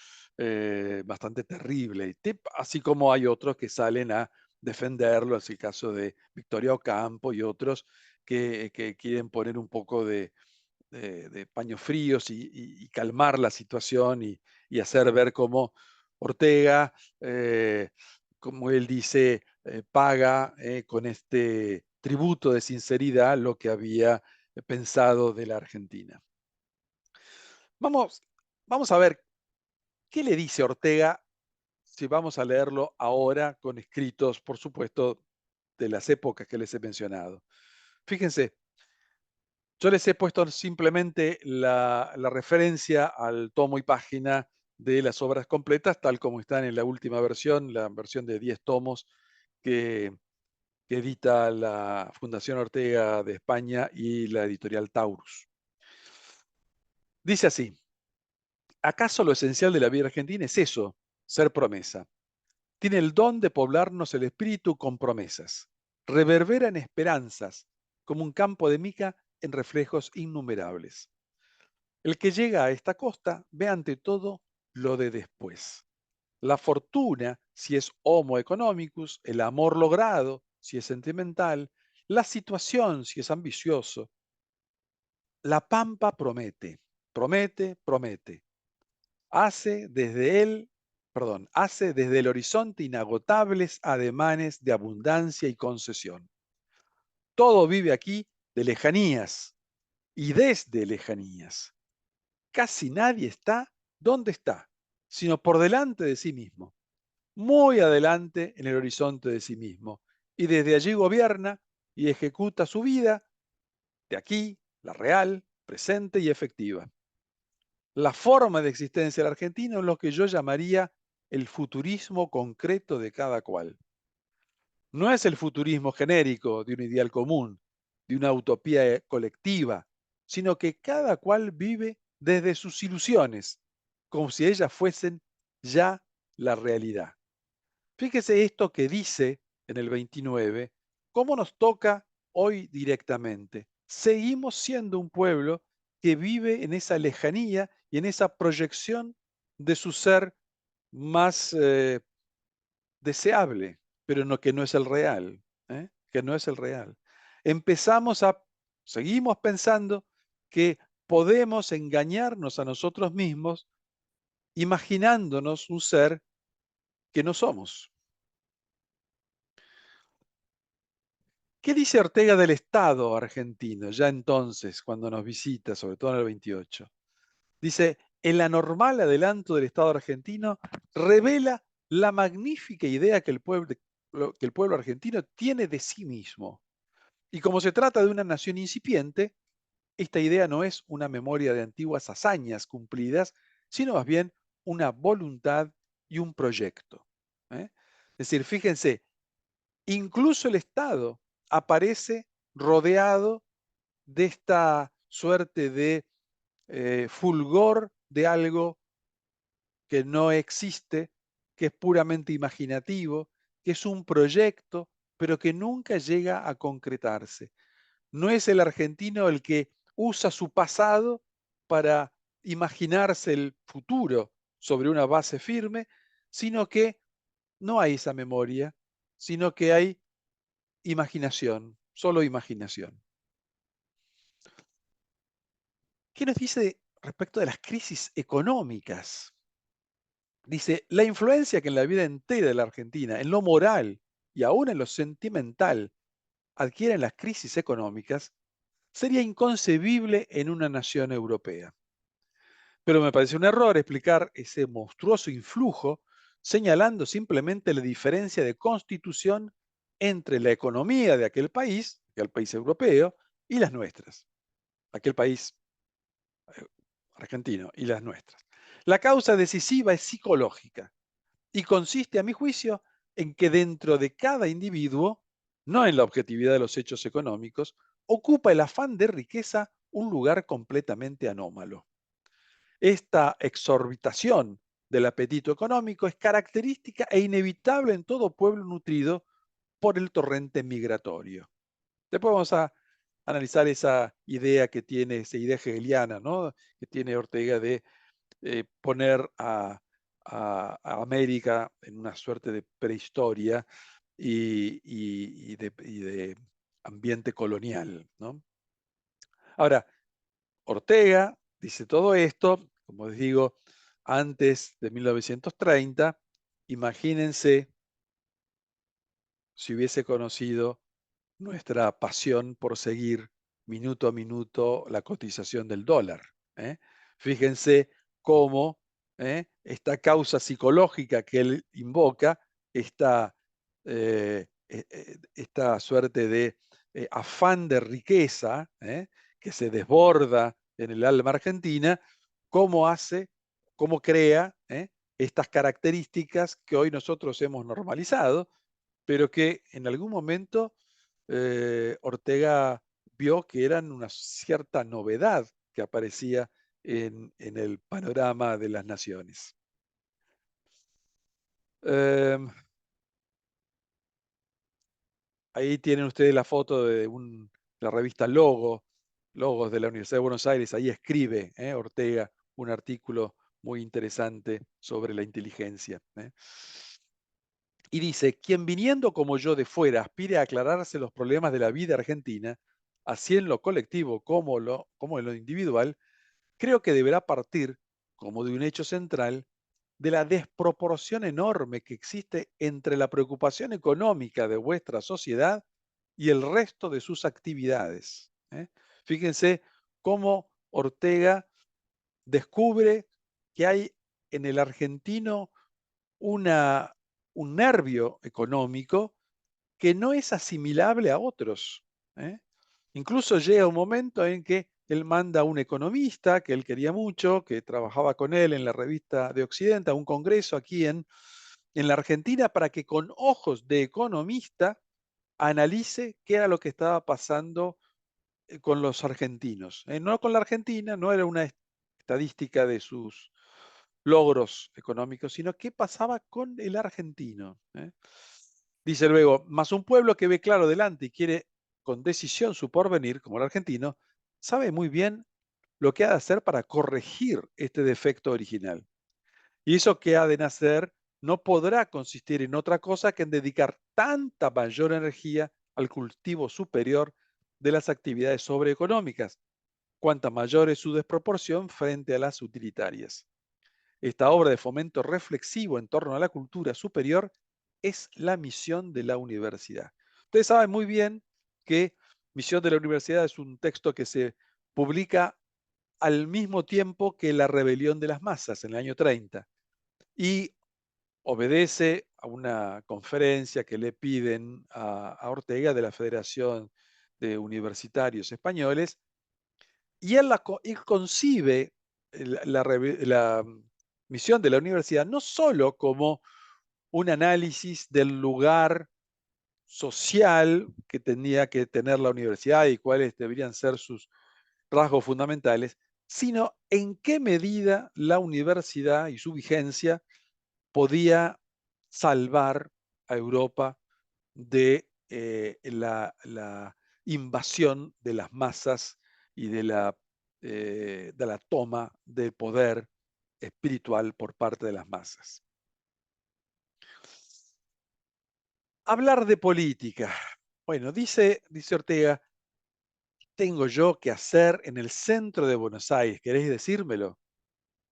terrible. Así como hay otros que salen a defenderlo, es el caso de Victoria Ocampo y otros que quieren poner un poco de paños fríos y calmar la situación y hacer ver cómo Ortega, como él dice, paga con este tributo de sinceridad lo que había pensado de la Argentina. Vamos, vamos a ver qué le dice Ortega si vamos a leerlo ahora con escritos, por supuesto, de las épocas que les he mencionado. Fíjense, yo les he puesto simplemente la referencia al tomo y página de las obras completas, tal como están en la última versión, la versión de 10 tomos que, que edita la Fundación Ortega de España y la editorial Taurus. Dice así: ¿acaso lo esencial de la vida argentina es eso, ser promesa? Tiene el don de poblarnos el espíritu con promesas. Reverbera en esperanzas, como un campo de mica en reflejos innumerables. El que llega a esta costa ve ante todo lo de después. La fortuna, si es homo economicus, el amor logrado, si es sentimental, la situación, si es ambicioso. La pampa promete, promete, promete. Hace desde el horizonte inagotables ademanes de abundancia y concesión. Todo vive aquí de lejanías y desde lejanías. Casi nadie está donde está, sino por delante de sí mismo, muy adelante en el horizonte de sí mismo, y desde allí gobierna y ejecuta su vida, de aquí, la real, presente y efectiva. La forma de existencia del argentino es lo que yo llamaría el futurismo concreto de cada cual. No es el futurismo genérico de un ideal común, de una utopía colectiva, sino que cada cual vive desde sus ilusiones, como si ellas fuesen ya la realidad. Fíjese esto que dice en el 29, cómo nos toca hoy directamente. Seguimos siendo un pueblo que vive en esa lejanía y en esa proyección de su ser más deseable, pero no, que no es el real, que no es el real. Empezamos a, seguimos pensando que podemos engañarnos a nosotros mismos imaginándonos un ser que no somos. ¿Qué dice Ortega del Estado argentino ya entonces, cuando nos visita, sobre todo en el 28? Dice, el anormal adelanto del Estado argentino revela la magnífica idea que el pueblo argentino tiene de sí mismo. Y como se trata de una nación incipiente, esta idea no es una memoria de antiguas hazañas cumplidas, sino más bien una voluntad y un proyecto. ¿eh? Es decir, fíjense, incluso el Estado aparece rodeado de esta suerte de fulgor de algo que no existe, que es puramente imaginativo, que es un proyecto, pero que nunca llega a concretarse. No es el argentino el que usa su pasado para imaginarse el futuro sobre una base firme, sino que no hay esa memoria, sino que hay imaginación, solo imaginación. ¿Qué nos dice respecto de las crisis económicas? Dice, la influencia que en la vida entera de la Argentina, en lo moral y aún en lo sentimental, adquieren las crisis económicas, sería inconcebible en una nación europea. Pero me parece un error explicar ese monstruoso influjo señalando simplemente la diferencia de constitución entre la economía de aquel país europeo, y las nuestras, aquel país argentino y las nuestras. La causa decisiva es psicológica y consiste, a mi juicio, en que dentro de cada individuo, no en la objetividad de los hechos económicos, ocupa el afán de riqueza un lugar completamente anómalo. Esta exorbitación del apetito económico es característica e inevitable en todo pueblo nutrido por el torrente migratorio. Después vamos a analizar esa idea que tiene, esa idea hegeliana, ¿no? Que tiene Ortega de poner a América en una suerte de prehistoria y de ambiente colonial, ¿no? Ahora, Ortega dice todo esto, como les digo, antes de 1930. Imagínense si hubiese conocido nuestra pasión por seguir minuto a minuto la cotización del dólar. ¿eh? Fíjense cómo esta causa psicológica que él invoca, esta suerte de afán de riqueza que se desborda en el alma argentina, cómo hace, cómo crea estas características que hoy nosotros hemos normalizado, pero que en algún momento Ortega vio que eran una cierta novedad que aparecía en el panorama de las naciones. Em, Ahí tienen ustedes la foto de la revista Logos de la Universidad de Buenos Aires. Ahí escribe Ortega un artículo muy interesante sobre la inteligencia. Y dice, quien viniendo como yo de fuera aspire a aclararse los problemas de la vida argentina, así en lo colectivo como en lo individual, creo que deberá partir, como de un hecho central, de la desproporción enorme que existe entre la preocupación económica de vuestra sociedad y el resto de sus actividades. Fíjense cómo Ortega descubre que hay en el argentino una, un nervio económico que no es asimilable a otros. ¿eh? Incluso llega un momento en que él manda a un economista que él quería mucho, que trabajaba con él en la revista de Occidente, a un congreso aquí en la Argentina, para que con ojos de economista analice qué era lo que estaba pasando con los argentinos, no con la Argentina, no era una estadística de sus logros económicos, sino qué pasaba con el argentino. Dice luego, más un pueblo que ve claro delante y quiere con decisión su porvenir, como el argentino, sabe muy bien lo que ha de hacer para corregir este defecto original. Y eso que ha de nacer no podrá consistir en otra cosa que en dedicar tanta mayor energía al cultivo superior de las actividades sobreeconómicas, cuanta mayor es su desproporción frente a las utilitarias. Esta obra de fomento reflexivo en torno a la cultura superior es la misión de la universidad. Ustedes saben muy bien que Misión de la Universidad es un texto que se publica al mismo tiempo que la rebelión de las masas en el año 30 y obedece a una conferencia que le piden a Ortega de la Federación de Universitarios Españoles y él concibe la misión de la universidad no solo como un análisis del lugar social que tenía que tener la universidad y cuáles deberían ser sus rasgos fundamentales, sino en qué medida la universidad y su vigencia podía salvar a Europa de la invasión de las masas y de la toma del poder espiritual por parte de las masas. Hablar de política. Bueno, dice Ortega, ¿qué tengo yo que hacer en el centro de Buenos Aires? ¿Queréis decírmelo?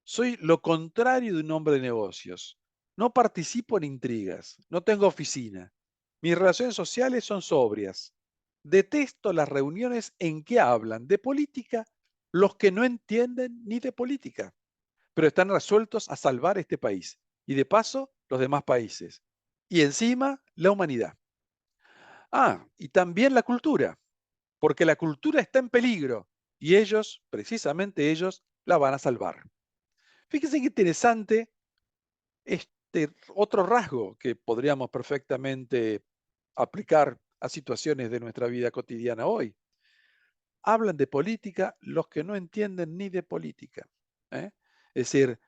Soy lo contrario de un hombre de negocios. No participo en intrigas, no tengo oficina. Mis relaciones sociales son sobrias. Detesto las reuniones en que hablan de política los que no entienden ni de política, pero están resueltos a salvar este país y de paso los demás países. Y encima la humanidad. Ah, y también la cultura, porque la cultura está en peligro y ellos, precisamente ellos, la van a salvar. Fíjense qué interesante este otro rasgo que podríamos perfectamente aplicar a situaciones de nuestra vida cotidiana hoy. Hablan de política los que no entienden ni de política. ¿eh? Es decir,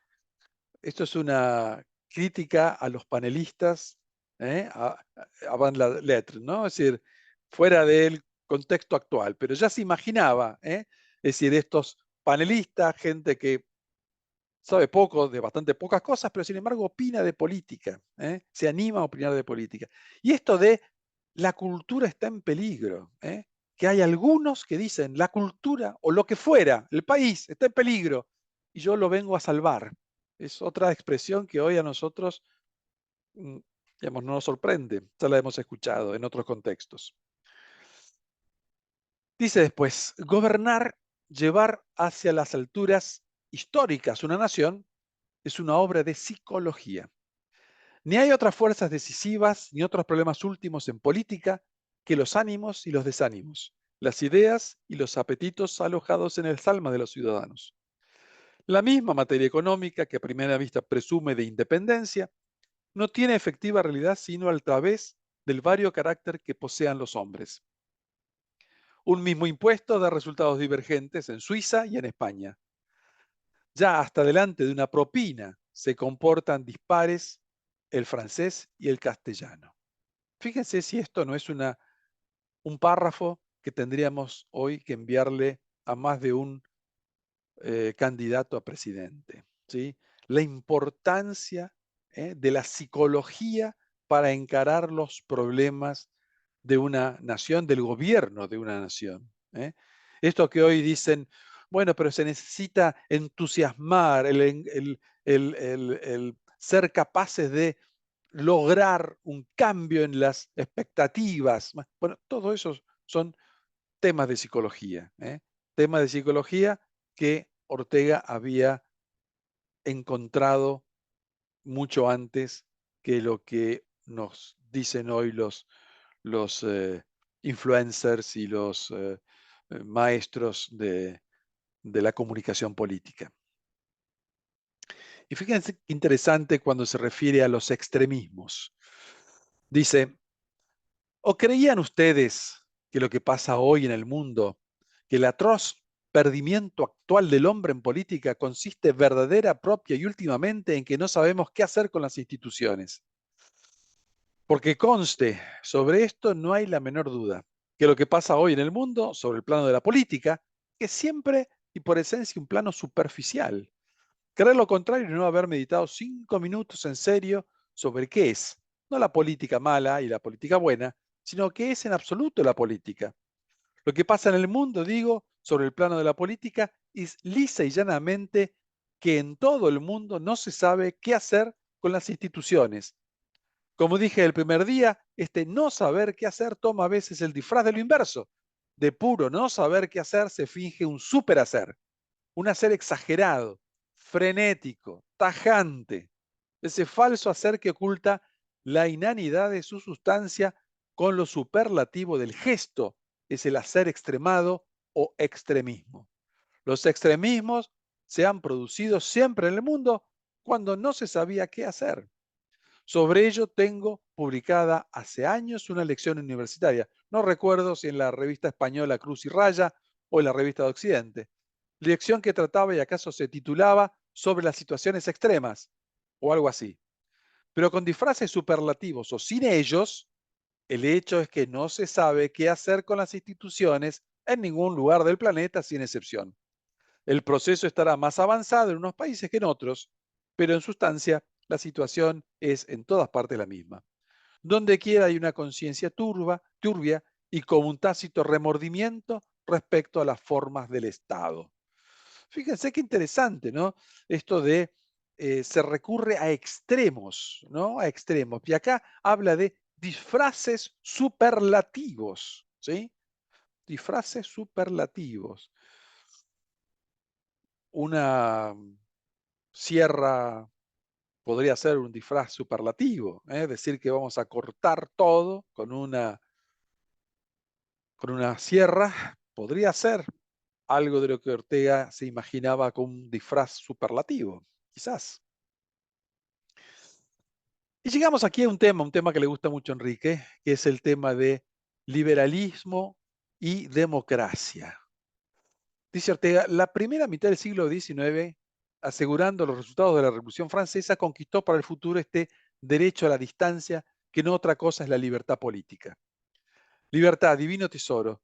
esto es una crítica a los panelistas, a Van Lettres, ¿no? Es decir, fuera del contexto actual, pero ya se imaginaba, es decir, estos panelistas, gente que sabe poco de bastante pocas cosas, pero sin embargo opina de política, se anima a opinar de política. Y esto de la cultura está en peligro, que hay algunos que dicen la cultura o lo que fuera, el país está en peligro y yo lo vengo a salvar. Es otra expresión que hoy a nosotros, mm, digamos, no nos sorprende, ya la hemos escuchado en otros contextos. Dice después, gobernar, llevar hacia las alturas históricas una nación, es una obra de psicología. Ni hay otras fuerzas decisivas ni otros problemas últimos en política que los ánimos y los desánimos, las ideas y los apetitos alojados en el alma de los ciudadanos. La misma materia económica que a primera vista presume de independencia, no tiene efectiva realidad sino a través del vario carácter que posean los hombres. Un mismo impuesto da resultados divergentes en Suiza y en España. Ya hasta delante de una propina se comportan dispares el francés y el castellano. Fíjense si esto no es un párrafo que tendríamos hoy que enviarle a más de un candidato a presidente. ¿Sí? La importancia de la psicología para encarar los problemas de una nación, del gobierno de una nación. Esto que hoy dicen, bueno, pero se necesita entusiasmar, el ser capaces de lograr un cambio en las expectativas. Bueno, todo eso son temas de psicología, temas de psicología que Ortega había encontrado mucho antes que lo que nos dicen hoy los influencers y los maestros de la comunicación política. Y fíjense qué interesante cuando se refiere a los extremismos. Dice, ¿o creían ustedes que lo que pasa hoy en el mundo, que el atroz perdimiento actual del hombre en política consiste verdadera, propia y últimamente en que no sabemos qué hacer con las instituciones. Porque conste, sobre esto no hay la menor duda, que lo que pasa hoy en el mundo, sobre el plano de la política, es siempre y por esencia un plano superficial. Creer lo contrario y no haber meditado 5 minutos en serio sobre qué es, no la política mala y la política buena, sino qué es en absoluto la política. Lo que pasa en el mundo, digo, sobre el plano de la política, es lisa y llanamente que en todo el mundo no se sabe qué hacer con las instituciones. Como dije el primer día, este no saber qué hacer toma a veces el disfraz de lo inverso. De puro no saber qué hacer se finge un superhacer, un hacer exagerado, frenético, tajante, ese falso hacer que oculta la inanidad de su sustancia con lo superlativo del gesto, es el hacer extremado o extremismo. Los extremismos se han producido siempre en el mundo cuando no se sabía qué hacer. Sobre ello tengo publicada hace años una lección universitaria. No recuerdo si en la revista española Cruz y Raya o en la revista de Occidente. Lección que trataba y acaso se titulaba sobre las situaciones extremas o algo así. Pero con disfraces superlativos o sin ellos, el hecho es que no se sabe qué hacer con las instituciones en ningún lugar del planeta sin excepción. El proceso estará más avanzado en unos países que en otros, pero en sustancia la situación es en todas partes la misma. Donde quiera hay una conciencia turbia y como un tácito remordimiento respecto a las formas del Estado. Fíjense qué interesante, ¿no? Esto de se recurre a extremos, ¿no? A extremos. Y acá habla de disfraces superlativos, ¿sí? Disfraces superlativos. Una sierra podría ser un disfraz superlativo, ¿eh? Decir que vamos a cortar todo con una sierra podría ser algo de lo que Ortega se imaginaba con un disfraz superlativo, quizás. Y llegamos aquí a un tema que le gusta mucho a Enrique, que es el tema de liberalismo y democracia. Dice Ortega, la primera mitad del siglo XIX, asegurando los resultados de la Revolución Francesa, conquistó para el futuro este derecho a la distancia, que no otra cosa es la libertad política. Libertad, divino tesoro.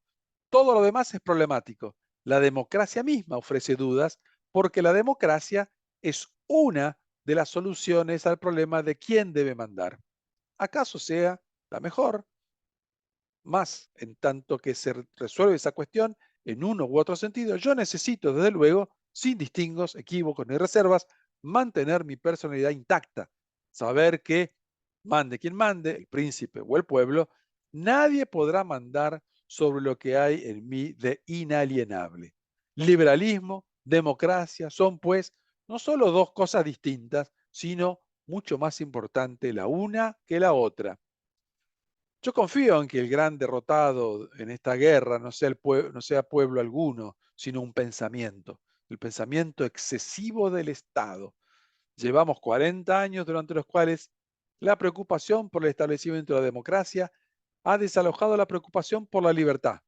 Todo lo demás es problemático. La democracia misma ofrece dudas porque la democracia es una de las soluciones al problema de quién debe mandar. ¿Acaso sea la mejor? Más, en tanto que se resuelve esa cuestión en uno u otro sentido, yo necesito, desde luego, sin distingos, equívocos ni reservas, mantener mi personalidad intacta. Saber que, mande quien mande, el príncipe o el pueblo, nadie podrá mandar sobre lo que hay en mí de inalienable. Liberalismo, democracia son, pues, no solo dos cosas distintas, sino mucho más importante la una que la otra. Yo confío en que el gran derrotado en esta guerra no sea pueblo alguno, sino un pensamiento, el pensamiento excesivo del Estado. Llevamos 40 años durante los cuales la preocupación por el establecimiento de la democracia ha desalojado la preocupación por la libertad.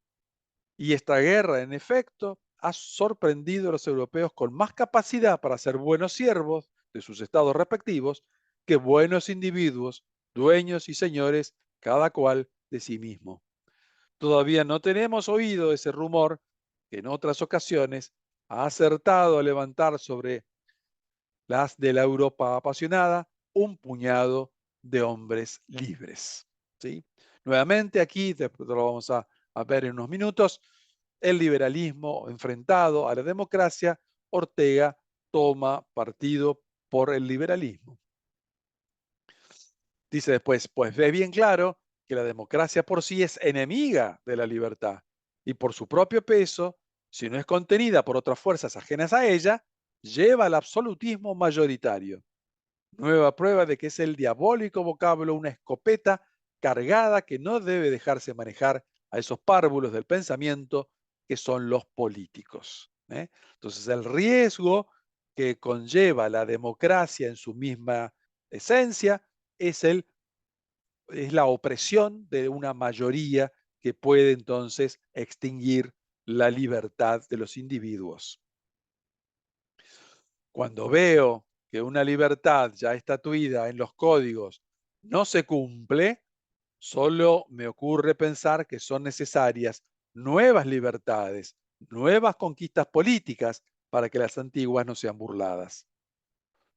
Y esta guerra, en efecto, ha sorprendido a los europeos con más capacidad para ser buenos siervos de sus estados respectivos que buenos individuos, dueños y señores, cada cual de sí mismo. Todavía no tenemos oído ese rumor que en otras ocasiones ha acertado a levantar sobre las de la Europa apasionada un puñado de hombres libres. ¿Sí? Nuevamente aquí, después lo vamos a ver en unos minutos, el liberalismo enfrentado a la democracia, Ortega toma partido por el liberalismo. Dice después, pues ve bien claro que la democracia por sí es enemiga de la libertad y por su propio peso, si no es contenida por otras fuerzas ajenas a ella, lleva al absolutismo mayoritario. Nueva prueba de que es el diabólico vocablo una escopeta cargada que no debe dejarse manejar a esos párvulos del pensamiento que son los políticos. ¿Eh? Entonces el riesgo que conlleva la democracia en su misma esencia es, es la opresión de una mayoría que puede entonces extinguir la libertad de los individuos. Cuando veo que una libertad ya estatuida en los códigos no se cumple, solo me ocurre pensar que son necesarias nuevas libertades, nuevas conquistas políticas para que las antiguas no sean burladas.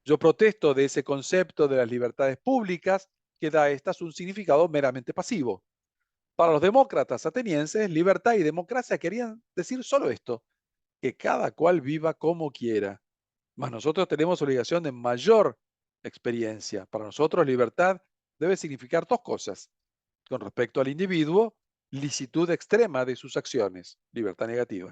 Yo protesto de ese concepto de las libertades públicas que da a estas un significado meramente pasivo. Para los demócratas atenienses, libertad y democracia querían decir solo esto, que cada cual viva como quiera. Mas nosotros tenemos obligación de mayor experiencia. Para nosotros, libertad debe significar dos cosas. Con respecto al individuo, licitud extrema de sus acciones, libertad negativa.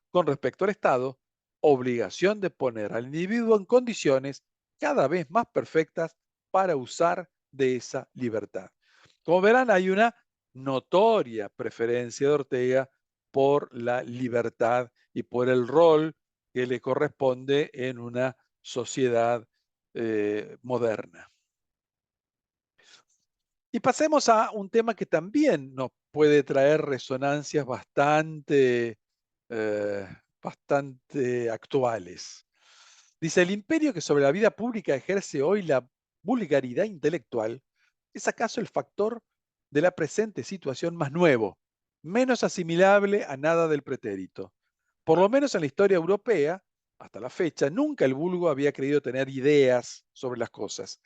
Con respecto al Estado, obligación de poner al individuo en condiciones cada vez más perfectas para usar de esa libertad. Como verán, hay una notoria preferencia de Ortega por la libertad y por el rol que le corresponde en una sociedad moderna. Y pasemos a un tema que también nos puede traer resonancias eh, bastante actuales. Dice, el imperio que sobre la vida pública ejerce hoy la vulgaridad intelectual es acaso el factor de la presente situación más nuevo, menos asimilable a nada del pretérito. Por lo menos en la historia europea, hasta la fecha, nunca el vulgo había creído tener ideas sobre las cosas.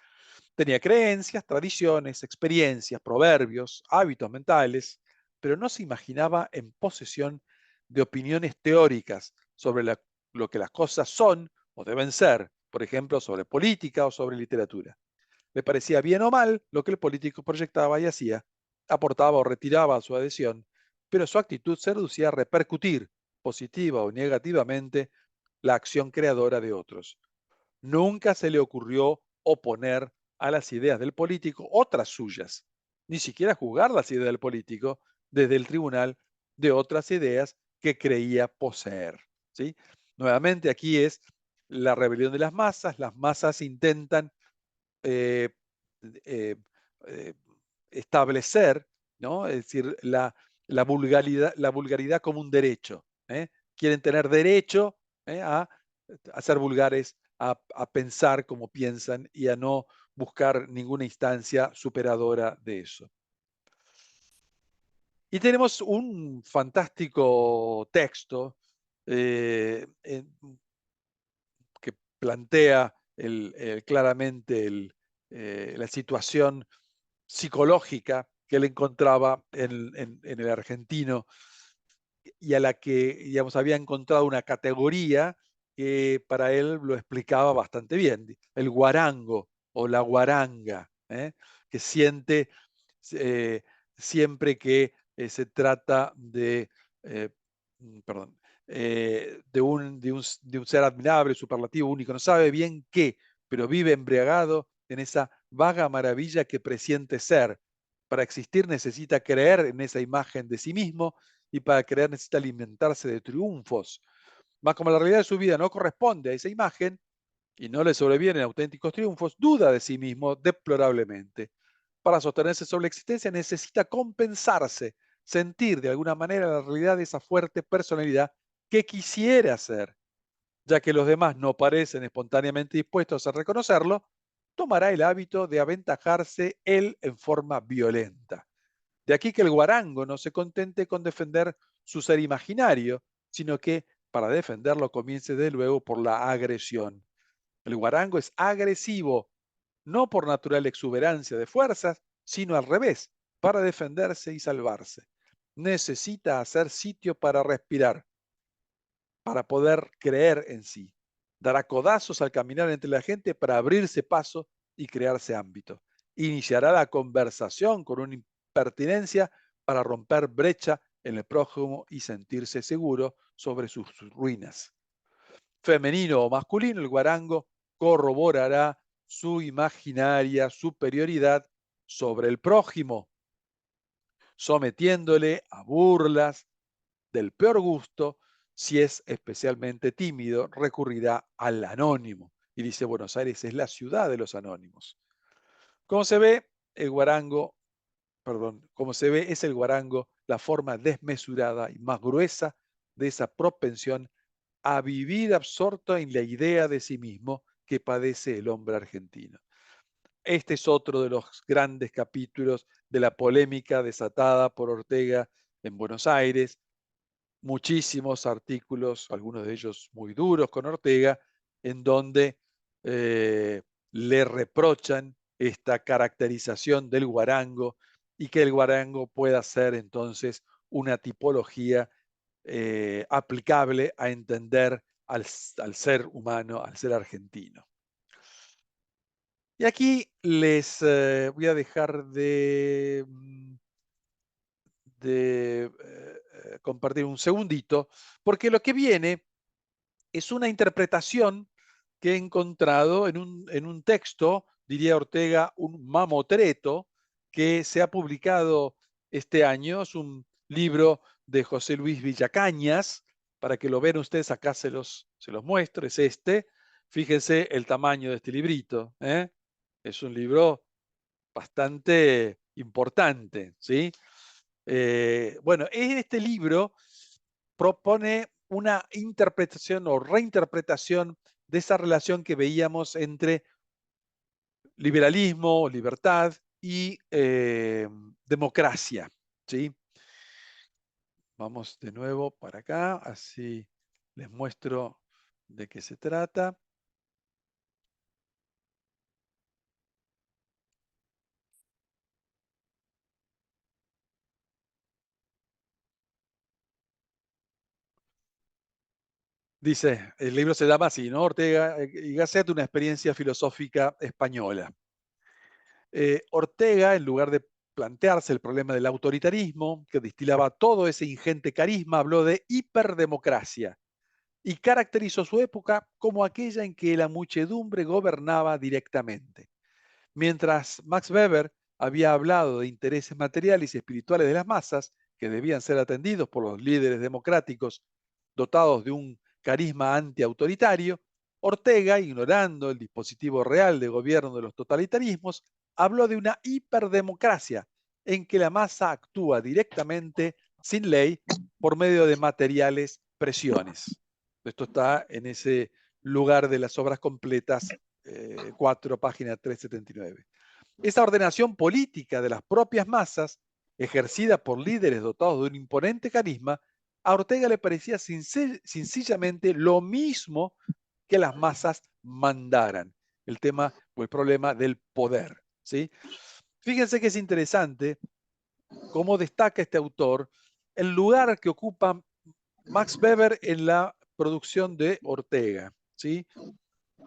Tenía creencias, tradiciones, experiencias, proverbios, hábitos mentales, pero no se imaginaba en posesión de opiniones teóricas sobre lo que las cosas son o deben ser, por ejemplo, sobre política o sobre literatura. Le parecía bien o mal lo que el político proyectaba y hacía, aportaba o retiraba su adhesión, pero su actitud se reducía a repercutir, positiva o negativamente, la acción creadora de otros. Nunca se le ocurrió oponer a las ideas del político otras suyas, ni siquiera juzgar las ideas del político desde el tribunal de otras ideas que creía poseer. ¿Sí? Nuevamente aquí es la rebelión de las masas intentan eh, eh, eh, establecer, ¿no? Es decir, la vulgaridad como un derecho. ¿Eh? Quieren tener derecho a ser vulgares, a pensar como piensan y a no buscar ninguna instancia superadora de eso. Y tenemos un fantástico texto que plantea claramente la situación psicológica que él encontraba en el argentino y a la que, digamos, había encontrado una categoría que para él lo explicaba bastante bien, el guarango o la guaranga, que siente eh, siempre que se trata eh, perdón, de un ser admirable, superlativo, único, no sabe bien qué, pero vive embriagado en esa vaga maravilla que presiente ser. Para existir necesita creer en esa imagen de sí mismo y para creer necesita alimentarse de triunfos. Más como la realidad de su vida no corresponde a esa imagen y no le sobrevienen auténticos triunfos, duda de sí mismo deplorablemente. Para sostenerse sobre la existencia necesita compensarse, sentir de alguna manera la realidad de esa fuerte personalidad que quisiera ser. Ya que los demás no parecen espontáneamente dispuestos a reconocerlo, tomará el hábito de aventajarse él en forma violenta. De aquí que el guarango no se contente con defender su ser imaginario, sino que para defenderlo comience de luego por la agresión. El guarango es agresivo, no por natural exuberancia de fuerzas, sino al revés, para defenderse y salvarse. Necesita hacer sitio para respirar, para poder creer en sí. Dará codazos al caminar entre la gente para abrirse paso y crearse ámbito. Iniciará la conversación con una impertinencia para romper brecha en el prójimo y sentirse seguro sobre sus ruinas. Femenino o masculino, el guarango corroborará su imaginaria superioridad sobre el prójimo, sometiéndole a burlas del peor gusto. Si es especialmente tímido, recurrirá al anónimo. Y dice, Buenos Aires es la ciudad de los anónimos. Como se ve, el guarango, perdón, como se ve, es el guarango la forma desmesurada y más gruesa de esa propensión a vivir absorto en la idea de sí mismo que padece el hombre argentino. Este es otro de los grandes capítulos de la polémica desatada por Ortega en Buenos Aires. Muchísimos artículos, algunos de ellos muy duros con Ortega, en donde le reprochan esta caracterización del guarango y que el guarango pueda ser entonces una tipología aplicable a entender al ser humano, al ser argentino. Y aquí les voy a dejar de compartir un segundito, porque lo que viene es una interpretación que he encontrado en un texto, diría Ortega, un mamotreto, que se ha publicado este año. Es un libro de José Luis Villacañas, para que lo vean ustedes, acá se los muestro, es este. Fíjense el tamaño de este librito, ¿eh? Es un libro bastante importante, ¿sí? Bueno, en este libro propone una interpretación o reinterpretación de esa relación que veíamos entre liberalismo, libertad y democracia, ¿sí? Vamos de nuevo para acá, así les muestro de qué se trata. Dice, el libro se llama así, ¿no? Ortega y Gasset, una experiencia filosófica española. Ortega, en lugar de plantearse el problema del autoritarismo, que distilaba todo ese ingente carisma, habló de hiperdemocracia y caracterizó su época como aquella en que la muchedumbre gobernaba directamente. Mientras Max Weber había hablado de intereses materiales y espirituales de las masas, que debían ser atendidos por los líderes democráticos dotados de un carisma antiautoritario, Ortega, ignorando el dispositivo real de gobierno de los totalitarismos, habló de una hiperdemocracia en que la masa actúa directamente, sin ley, por medio de materiales presiones. Esto está en ese lugar de las obras completas 4, página 379. Esa ordenación política de las propias masas, ejercida por líderes dotados de un imponente carisma, a Ortega le parecía sencillamente lo mismo que las masas mandaran. El tema o el problema del poder, ¿sí? Fíjense que es interesante cómo destaca este autor el lugar que ocupa Max Weber en la producción de Ortega, ¿sí?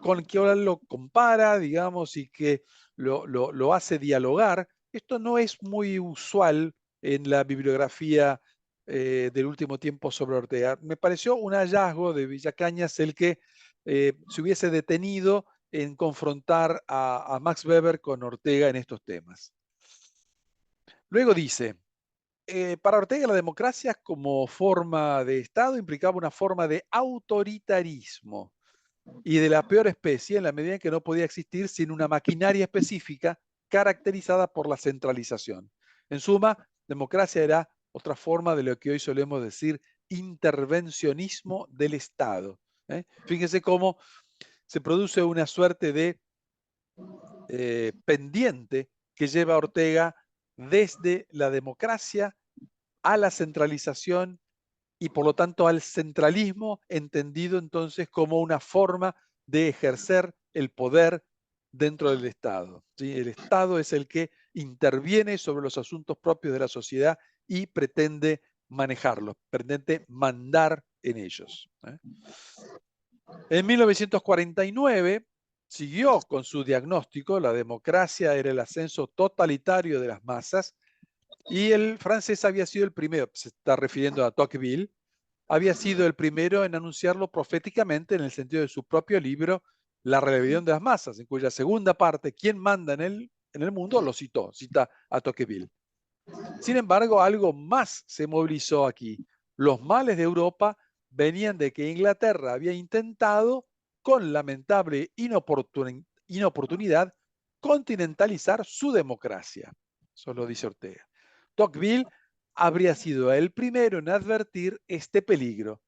Con que ahora lo compara, digamos, y que lo hace dialogar. Esto no es muy usual en la bibliografía del último tiempo sobre Ortega. Me pareció un hallazgo de Villacañas el que se hubiese detenido en confrontar a Max Weber con Ortega en estos temas. Luego dice, para Ortega la democracia como forma de Estado implicaba una forma de autoritarismo y de la peor especie en la medida en que no podía existir sin una maquinaria específica caracterizada por la centralización. En suma, democracia era otra forma de lo que hoy solemos decir intervencionismo del Estado. Fíjense cómo se produce una suerte de pendiente que lleva a Ortega desde la democracia a la centralización y por lo tanto al centralismo, entendido entonces como una forma de ejercer el poder dentro del Estado, ¿sí? El Estado es el que interviene sobre los asuntos propios de la sociedad y pretende manejarlos, pretende mandar en ellos. En 1949 siguió con su diagnóstico, la democracia era el ascenso totalitario de las masas, y el francés había sido el primero, se está refiriendo a Tocqueville, había sido el primero en anunciarlo proféticamente en el sentido de su propio libro, La rebelión de las masas, en cuya segunda parte, ¿Quién manda en el mundo?, lo citó, cita a Tocqueville. Sin embargo, algo más se movilizó aquí. Los males de Europa venían de que Inglaterra había intentado, con lamentable inoportunidad, continentalizar su democracia. Eso lo dice Ortega. Tocqueville habría sido el primero en advertir este peligro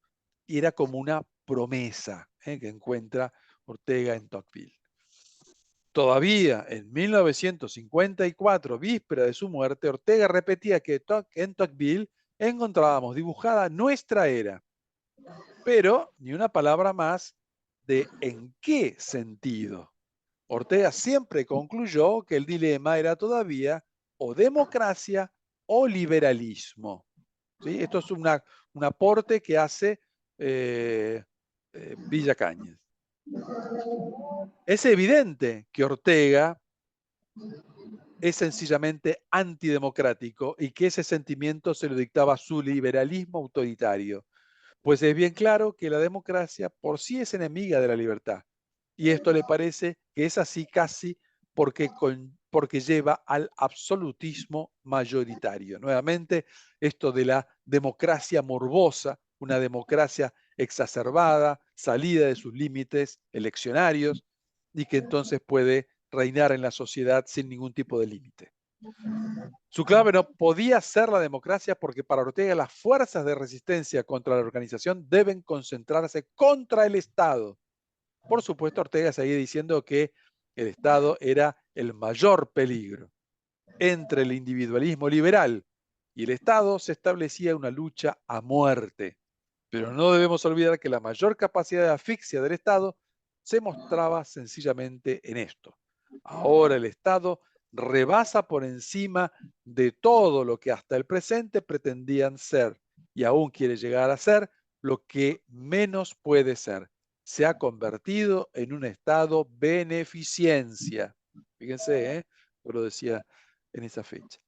y era como una promesa que encuentra Ortega en Tocqueville. Todavía en 1954, víspera de su muerte, Ortega repetía que en Tocqueville encontrábamos dibujada nuestra era, pero ni una palabra más de en qué sentido. Ortega siempre concluyó que el dilema era todavía o democracia o liberalismo. ¿Sí? Esto es un aporte que hace Villa Cañas. Es evidente que Ortega es sencillamente antidemocrático y que ese sentimiento se lo dictaba su liberalismo autoritario, pues es bien claro que la democracia por sí es enemiga de la libertad. Y esto le parece que es así casi porque lleva al absolutismo mayoritario. Nuevamente, esto de la democracia morbosa, una democracia exacerbada, salida de sus límites eleccionarios y que entonces puede reinar en la sociedad sin ningún tipo de límite. Su clave no podía ser la democracia porque para Ortega las fuerzas de resistencia contra la organización deben concentrarse contra el Estado. Por supuesto, Ortega seguía diciendo que el Estado era el mayor peligro. Entre el individualismo liberal y el Estado se establecía una lucha a muerte. Pero no debemos olvidar que la mayor capacidad de asfixia del Estado se mostraba sencillamente en esto. Ahora el Estado rebasa por encima de todo lo que hasta el presente pretendían ser y aún quiere llegar a ser lo que menos puede ser. Se ha convertido en un Estado beneficencia. Fíjense, yo lo decía en esa fecha.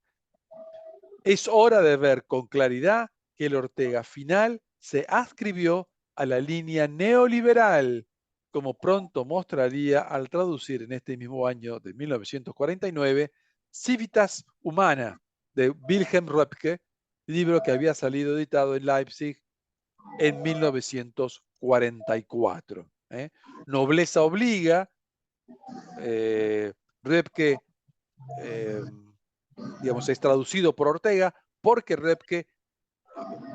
Es hora de ver con claridad que el Ortega final se adscribió a la línea neoliberal, como pronto mostraría al traducir en este mismo año de 1949 Civitas Humana de Wilhelm Röpke, libro que había salido editado en Leipzig en 1944. Nobleza obliga, Röpke digamos, es traducido por Ortega porque Röpke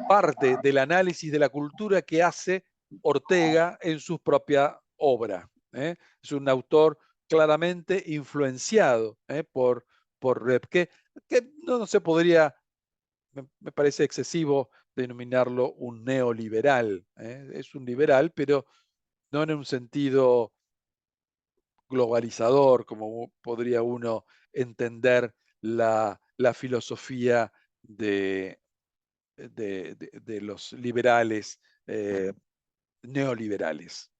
parte del análisis de la cultura que hace Ortega en su propia obra. Es un autor claramente influenciado por Röpke, que no se podría, me parece excesivo denominarlo un neoliberal. Es un liberal, pero no en un sentido globalizador, como podría uno entender la filosofía de los liberales neoliberales.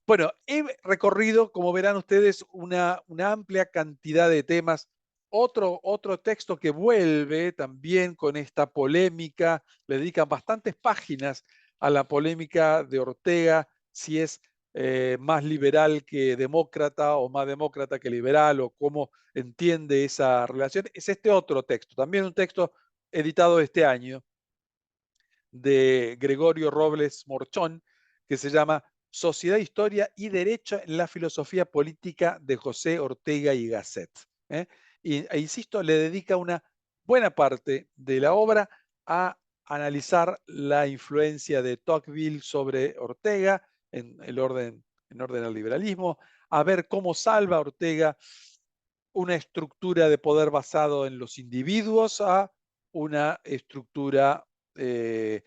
Bueno, he recorrido, como verán ustedes, una amplia cantidad de temas. Otro texto que vuelve también con esta polémica, le dedican bastantes páginas a la polémica de Ortega, si es más liberal que demócrata o más demócrata que liberal, o cómo entiende esa relación. Es este otro texto, también un texto editado este año, de Gregorio Robles Morchón, que se llama Sociedad, Historia y Derecho en la Filosofía Política de José Ortega y Gasset. Insisto, le dedica una buena parte de la obra a analizar la influencia de Tocqueville sobre Ortega en orden al liberalismo, a ver cómo salva Ortega una estructura de poder basado en los individuos a una estructura eh,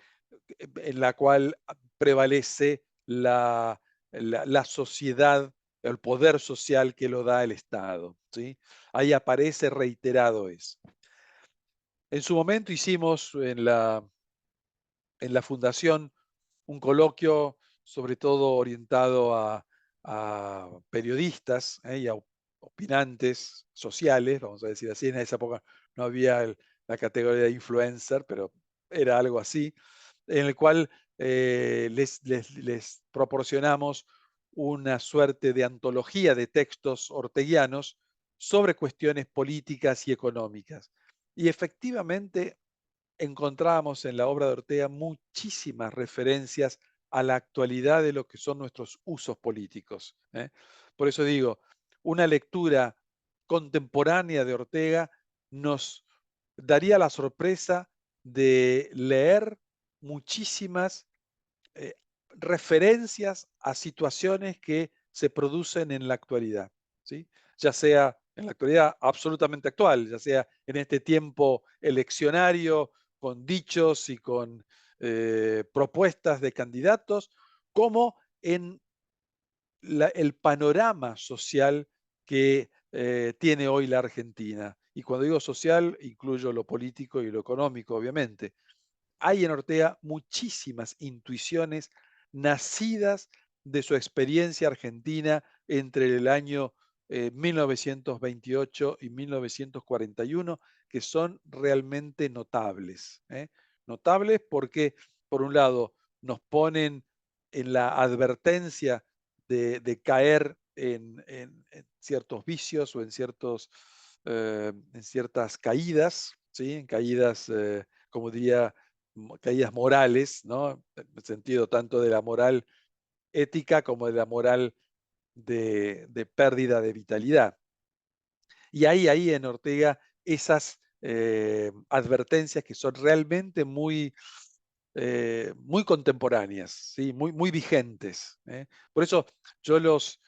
en la cual prevalece la sociedad, el poder social que lo da el Estado. ¿Sí? Ahí aparece reiterado eso. En su momento hicimos en la fundación un coloquio sobre todo orientado a periodistas y a opinantes sociales, vamos a decir así. En esa época no había la categoría de influencer, pero era algo así, en el cual les proporcionamos una suerte de antología de textos orteguianos sobre cuestiones políticas y económicas. Y efectivamente encontramos en la obra de Ortega muchísimas referencias a la actualidad de lo que son nuestros usos políticos. Por eso digo, una lectura contemporánea de Ortega nos daría la sorpresa de leer muchísimas eh, referencias a situaciones que se producen en la actualidad, ¿sí? Ya sea en la actualidad absolutamente actual, ya sea en este tiempo eleccionario, con dichos y con propuestas de candidatos, como en el panorama social que tiene hoy la Argentina. Y cuando digo social, incluyo lo político y lo económico, obviamente. Hay en Ortega muchísimas intuiciones nacidas de su experiencia argentina entre el año 1928 y 1941, que son realmente notables. Notables porque, por un lado, nos ponen en la advertencia de caer en ciertos vicios o en ciertas caídas, ¿sí? En caídas, como diría, caídas morales, ¿no? En el sentido tanto de la moral ética como de la moral de pérdida de vitalidad. Y hay ahí en Ortega esas advertencias que son realmente muy contemporáneas, ¿sí? Muy vigentes. Por eso yo los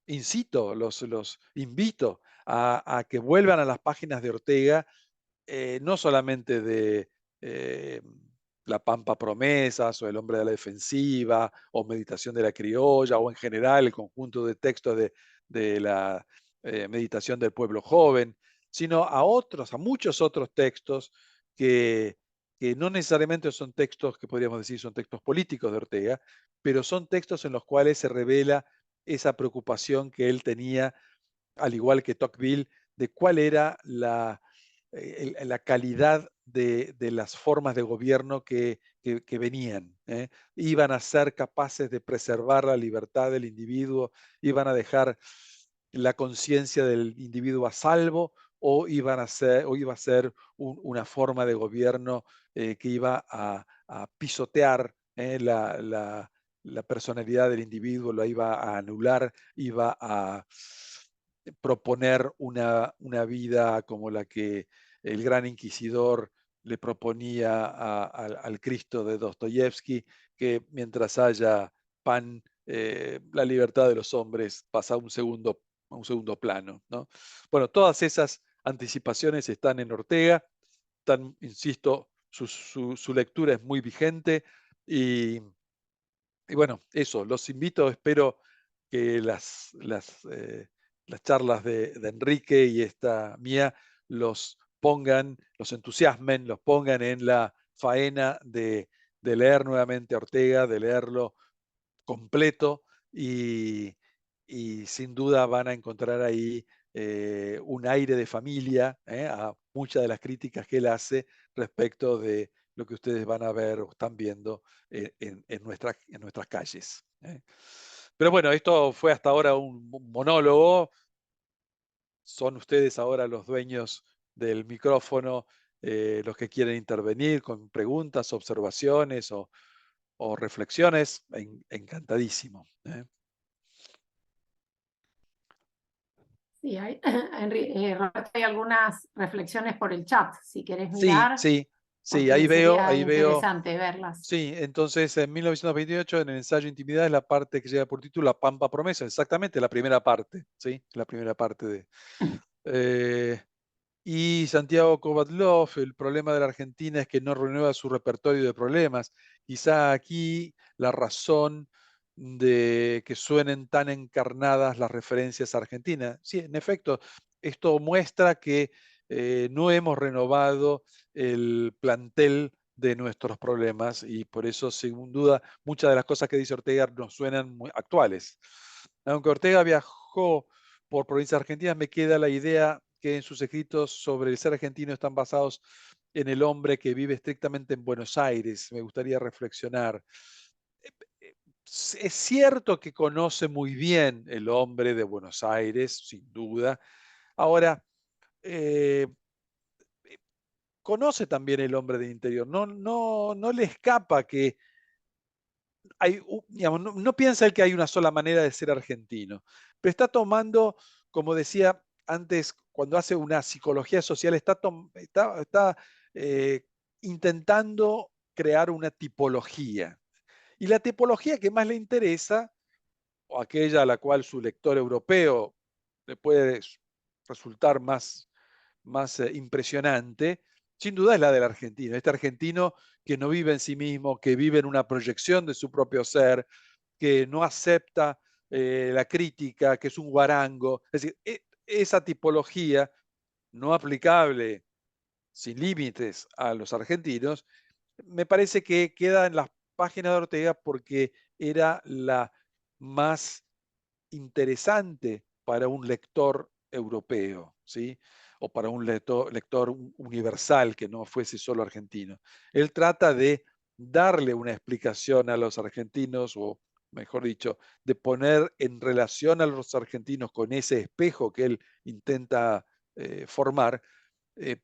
incito, los invito a que vuelvan a las páginas de Ortega, no solamente de eh, La Pampa Promesas o El Hombre de la Defensiva o Meditación de la Criolla o en general el conjunto de textos de la Meditación del Pueblo Joven, sino a muchos otros textos que, que no necesariamente son textos que podríamos decir son textos políticos de Ortega, pero son textos en los cuales se revela esa preocupación que él tenía, al igual que Tocqueville, de cuál era la calidad de las formas de gobierno que venían. Iban a ser capaces de preservar la libertad del individuo, iban a dejar la conciencia del individuo a salvo, o iba a ser una forma de gobierno que iba a pisotear la personalidad del individuo, lo iba a anular, iba a proponer una vida como la que el gran inquisidor le proponía al Cristo de Dostoyevsky, que mientras haya pan, la libertad de los hombres pasa a un segundo plano, ¿no? Bueno, todas esas anticipaciones están en Ortega, insisto, su lectura es muy vigente y, y bueno, eso, los invito, espero que las charlas de Enrique y esta mía los pongan, los entusiasmen, los pongan en la faena de leer nuevamente a Ortega, de leerlo completo y sin duda van a encontrar ahí un aire de familia a muchas de las críticas que él hace respecto de lo que ustedes van a ver o están viendo en nuestras calles. Pero bueno, esto fue hasta ahora un monólogo. Son ustedes ahora los dueños del micrófono, los que quieren intervenir con preguntas, observaciones o reflexiones. Encantadísimo. Sí, Roberto, hay algunas reflexiones por el chat, si querés Sí, mirar, sí, sí, porque sería ahí veo. interesante verlas. Sí, entonces en 1928, en el ensayo Intimidad, es la parte que lleva por título La Pampa Promesa, exactamente la primera parte, ¿sí? La primera parte de... eh, y Santiago Kovatlov, el problema de la Argentina es que no renueva su repertorio de problemas. Quizá aquí la razón de que suenen tan encarnadas las referencias a Argentina. Sí, en efecto, esto muestra que no hemos renovado el plantel de nuestros problemas y por eso, sin duda, muchas de las cosas que dice Ortega nos suenan muy actuales. Aunque Ortega viajó por provincias argentinas, me queda la idea que en sus escritos sobre el ser argentino están basados en el hombre que vive estrictamente en Buenos Aires. Me gustaría reflexionar. Es cierto que conoce muy bien el hombre de Buenos Aires, sin duda. Ahora, eh, conoce también el hombre del interior. No le escapa que digamos, no piensa él que hay una sola manera de ser argentino, pero está tomando, como decía, antes, cuando hace una psicología social, está intentando crear una tipología. Y la tipología que más le interesa, o aquella a la cual su lector europeo le puede resultar más impresionante, sin duda es la del argentino. Este argentino que no vive en sí mismo, que vive en una proyección de su propio ser, que no acepta la crítica, que es un guarango. Es decir, esa tipología no aplicable sin límites a los argentinos, me parece que queda en las páginas de Ortega porque era la más interesante para un lector europeo, ¿sí? O para un lector universal que no fuese solo argentino. Él trata de darle una explicación a los argentinos, o mejor dicho, de poner en relación a los argentinos con ese espejo que él intenta formar, eh,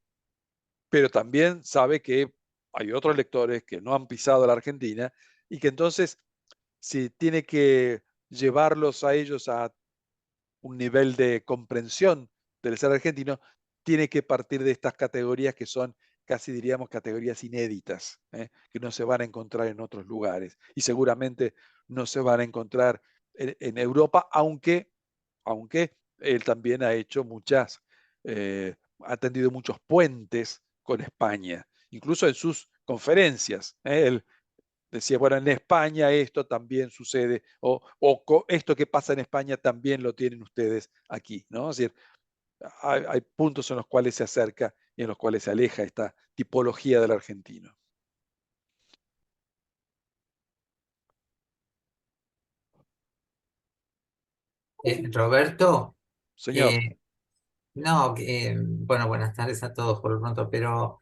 pero también sabe que hay otros lectores que no han pisado la Argentina y que entonces, si tiene que llevarlos a ellos a un nivel de comprensión del ser argentino, tiene que partir de estas categorías que son casi diríamos categorías inéditas, que no se van a encontrar en otros lugares y seguramente no se van a encontrar en Europa, aunque él también ha hecho ha tendido muchos puentes con España, incluso en sus conferencias. Él decía, bueno, en España esto también sucede, o esto que pasa en España también lo tienen ustedes aquí, ¿no? Es decir, hay puntos en los cuales se acerca y en los cuales se aleja esta tipología del argentino. Roberto, Señor, eh, no, bueno, buenas tardes a todos por lo pronto, pero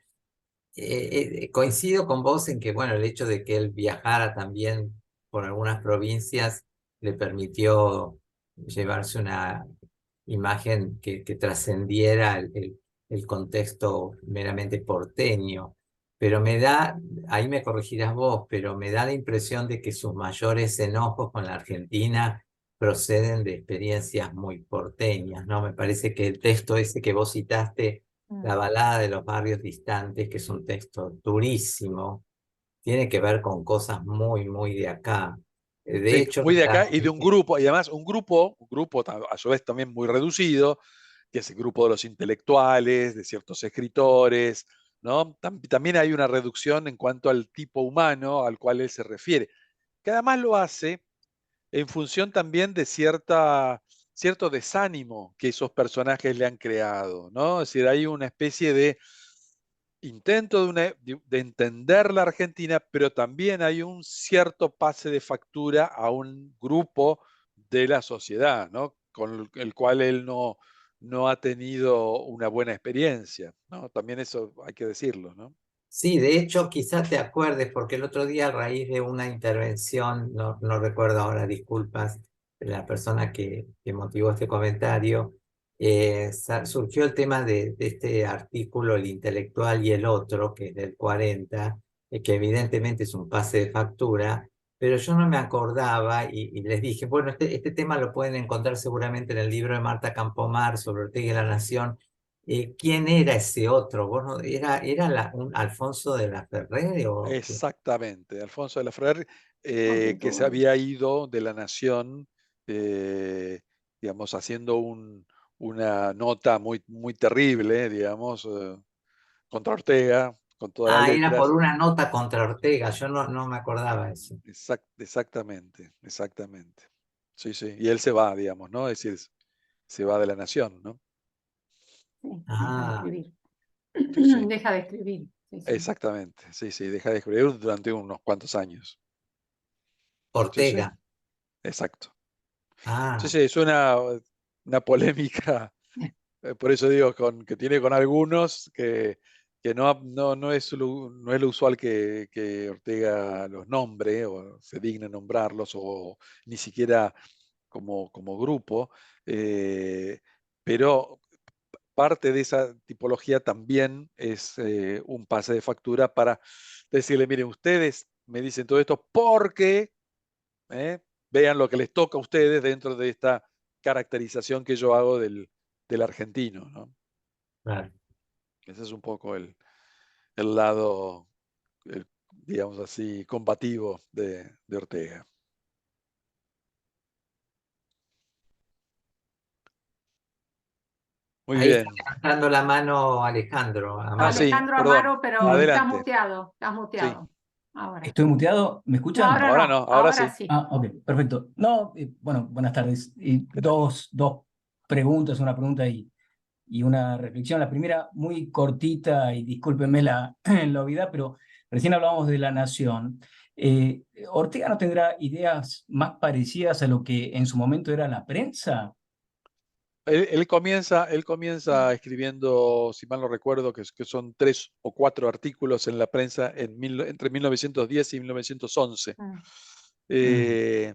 coincido con vos en que, bueno, el hecho de que él viajara también por algunas provincias le permitió llevarse una imagen que trascendiera el contexto meramente porteño. Pero ahí me corregirás vos, pero me da la impresión de que sus mayores enojos con la Argentina proceden de experiencias muy porteñas, ¿no? Me parece que el texto ese que vos citaste, La balada de los barrios distantes, que es un texto durísimo, tiene que ver con cosas muy, muy de acá. De sí, hecho, muy de acá y de un grupo, y además un grupo a su vez también muy reducido, que es el grupo de los intelectuales, de ciertos escritores, ¿no? También hay una reducción en cuanto al tipo humano al cual él se refiere, que además lo hace en función también de cierto desánimo que esos personajes le han creado, ¿no? Es decir, hay una especie de intento de entender la Argentina, pero también hay un cierto pase de factura a un grupo de la sociedad, ¿no? Con el cual él no ha tenido una buena experiencia, ¿no? También eso hay que decirlo, ¿no? sí, de hecho, quizá te acuerdes, porque el otro día a raíz de una intervención, no recuerdo ahora, disculpas, de la persona que motivó este comentario, surgió el tema de este artículo, El intelectual y el otro, que es del 40, que evidentemente es un pase de factura, pero yo no me acordaba y les dije, bueno, este tema lo pueden encontrar seguramente en el libro de Marta Campomar sobre Ortega y la Nación. ¿Quién era ese otro? ¿Vos era un Alfonso de la Ferrere o qué? Exactamente, Alfonso de la Ferrer, que se Contemporáneo. había ido de la Nación, digamos, haciendo una nota muy terrible, digamos, contra Ortega, con todas las Ah, era por letras. una nota contra Ortega, yo no me acordaba eso. Exactamente. Sí, sí. Y él se va, digamos, ¿no? Es decir, se va de la Nación, ¿no? Sí, deja de Ah, escribir. Sí, sí. Deja de escribir. Sí, sí. Exactamente. Sí, sí. Deja de escribir durante unos cuantos años. Sí, sí. Ortega. Exacto. Sí, Ah, sí, es una polémica, por eso digo, que tiene con algunos que no es lo usual que Ortega los nombre o se digne nombrarlos o ni siquiera como grupo, pero parte de esa tipología también es un pase de factura para decirle, miren, ustedes me dicen todo esto porque vean lo que les toca a ustedes dentro de esta caracterización que yo hago del argentino, ¿no? Claro. Ese es un poco el lado, digamos así, combativo de Ortega. Muy Ahí está bien. levantando la mano Alejandro. Ah, Amaro. sí, Alejandro perdón. Amaro, pero estás Adelante. muteado, estás Sí. muteado. Ahora. ¿Estoy muteado? ¿Me No, escuchan? Ahora no, ahora sí. sí. Ah, ok, perfecto. No, bueno, buenas tardes. ¿Qué tal? Dos preguntas, una pregunta y una reflexión. La primera, muy cortita, y discúlpenme la obviedad, pero recién hablábamos de La Nación. ¿Ortega no tendrá ideas más parecidas a lo que en su momento era la prensa? Él comienza escribiendo, si mal no recuerdo, que son 3 o 4 artículos en la prensa entre 1910 y 1911. Eh,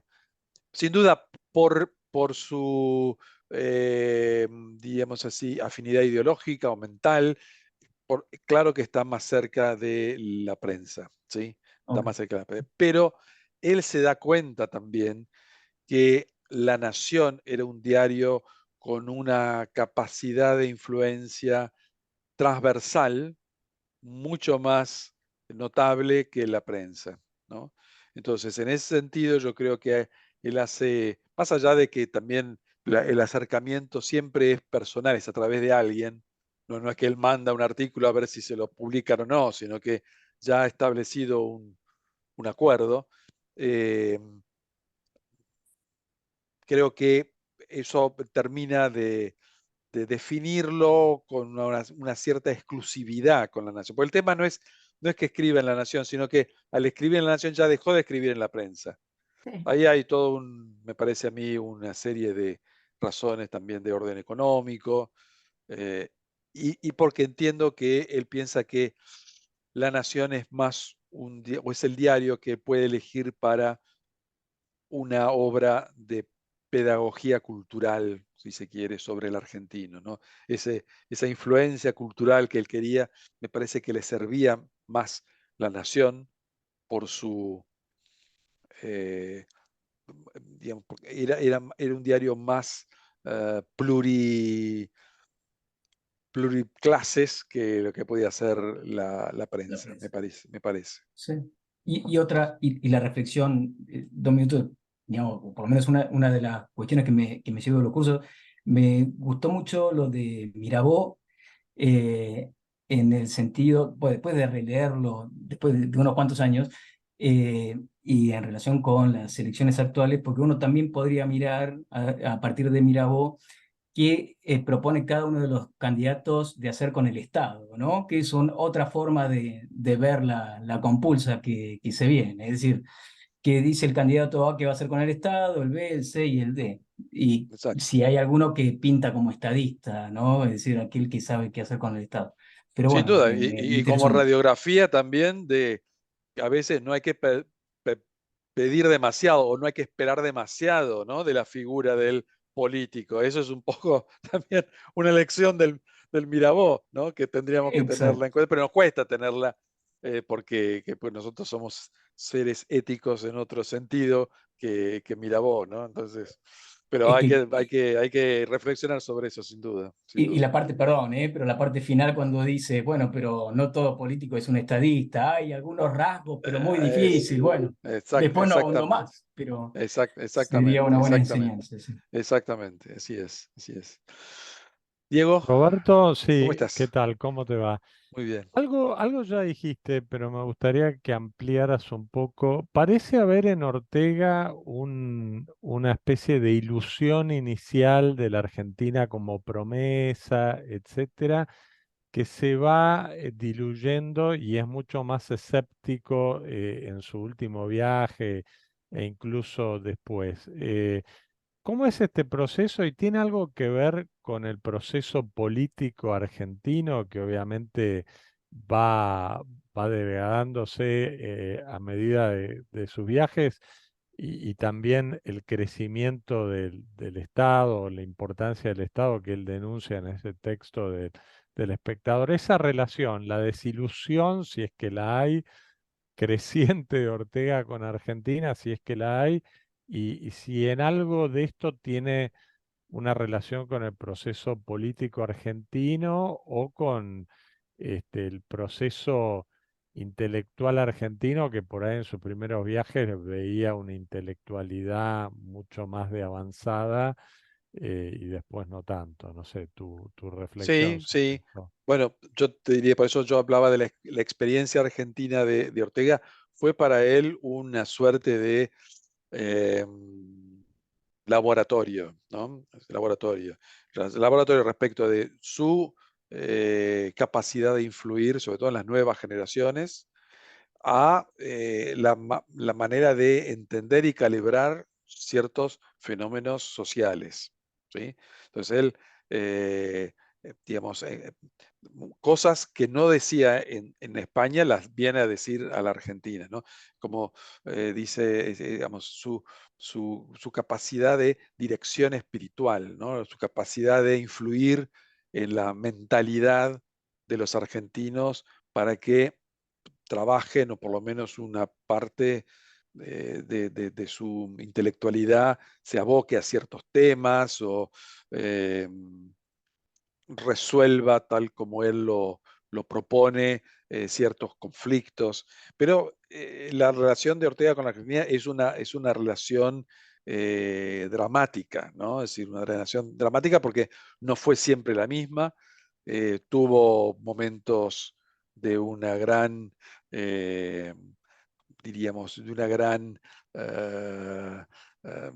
Sin duda, por su, digamos así, afinidad ideológica o mental, claro que está más cerca de la prensa, ¿sí? Está Ok. más cerca de la prensa. Pero él se da cuenta también que La Nación era un diario con una capacidad de influencia transversal mucho más notable que la prensa, ¿no? Entonces, en ese sentido, yo creo que él hace, más allá de que también el acercamiento siempre es personal, es a través de alguien, no es que él manda un artículo a ver si se lo publican o no, sino que ya ha establecido un acuerdo. eh, Creo que eso termina de definirlo con una cierta exclusividad con la Nación. Porque el tema no es que escriba en la Nación, sino que al escribir en la Nación ya dejó de escribir en la prensa. Sí. Ahí hay todo me parece a mí, una serie de razones también de orden económico, y porque entiendo que él piensa que la Nación es más o es el diario que puede elegir para una obra de pedagogía cultural, si se quiere, sobre el argentino, ¿no? Esa influencia cultural que él quería, me parece que le servía más La Nación por su, eh, digamos, porque era un diario más pluriclases que lo que podía hacer la prensa, me parece. Sí. Y la reflexión, 2 minutos, digamos, o por lo menos una de las cuestiones que me llevo de los cursos, me gustó mucho lo de Mirabeau, eh, en el sentido, pues, después de releerlo, después de unos cuantos años, y en relación con las elecciones actuales, porque uno también podría mirar a partir de Mirabeau que propone cada uno de los candidatos de hacer con el Estado, ¿no? Que son otra forma de ver la compulsa que se viene. Es decir, que dice el candidato A que va a hacer con el Estado, el B, el C y el D. Y Exacto. si hay alguno que pinta como estadista, ¿no? Es decir, aquel que sabe qué hacer con el Estado. Pero Sin bueno, duda, me y como interesó mucho. radiografía también de que a veces no hay que pedir demasiado o no hay que esperar demasiado, ¿no? De la figura del político. Eso es un poco también una lección del Mirabeau, ¿no? Que tendríamos que tenerla Exacto. en cuenta, pero nos cuesta tenerla, porque pues nosotros somos seres éticos en otro sentido que Mirabeau, ¿no? Entonces, pero Es hay que, que, hay que, hay que reflexionar sobre eso, sin duda, sin y duda. la parte, perdón, pero la parte final cuando dice, bueno, pero no todo político es un estadista, hay algunos rasgos, pero muy Es, difícil. Bueno, después no ahondo exactamente, más, pero sería exactamente, una buena exactamente, enseñanza. Sí. exactamente, así es, así es. Diego, Roberto, ¿cómo sí, ¿qué estás? tal? ¿Cómo te va? Muy bien. Algo ya dijiste, pero me gustaría que ampliaras un poco. Parece haber en Ortega una especie de ilusión inicial de la Argentina como promesa, etcétera, que se va diluyendo y es mucho más escéptico en su último viaje e incluso después. ¿Cómo es este proceso y tiene algo que ver con el proceso político argentino que obviamente va, va degradándose a medida de sus viajes y también el crecimiento del Estado, la importancia del Estado que él denuncia en ese texto del espectador? Esa relación, la desilusión, si es que la hay, creciente de Ortega con Argentina, si es que la hay, y si en algo de esto tiene una relación con el proceso político argentino o con el proceso intelectual argentino, que por ahí en sus primeros viajes veía una intelectualidad mucho más de avanzada y después no tanto. No sé, tu reflexión Sí, sobre sí. esto. Bueno, yo te diría, por eso yo hablaba de la experiencia argentina de Ortega, fue para él una suerte de laboratorio, ¿no? Laboratorio respecto de su capacidad de influir, sobre todo en las nuevas generaciones, a la manera de entender y calibrar ciertos fenómenos sociales, ¿sí? Entonces él, digamos, cosas que no decía en España las viene a decir a la Argentina, ¿no? Como dice, digamos, su capacidad de dirección espiritual, ¿no? Su capacidad de influir en la mentalidad de los argentinos para que trabajen o por lo menos una parte de su intelectualidad se aboque a ciertos temas o resuelva tal como él lo propone ciertos conflictos. Pero la relación de Ortega con la Argentina es una relación dramática, ¿no? Es decir, una relación dramática porque no fue siempre la misma. Tuvo momentos de una gran, diríamos, de una gran eh, eh,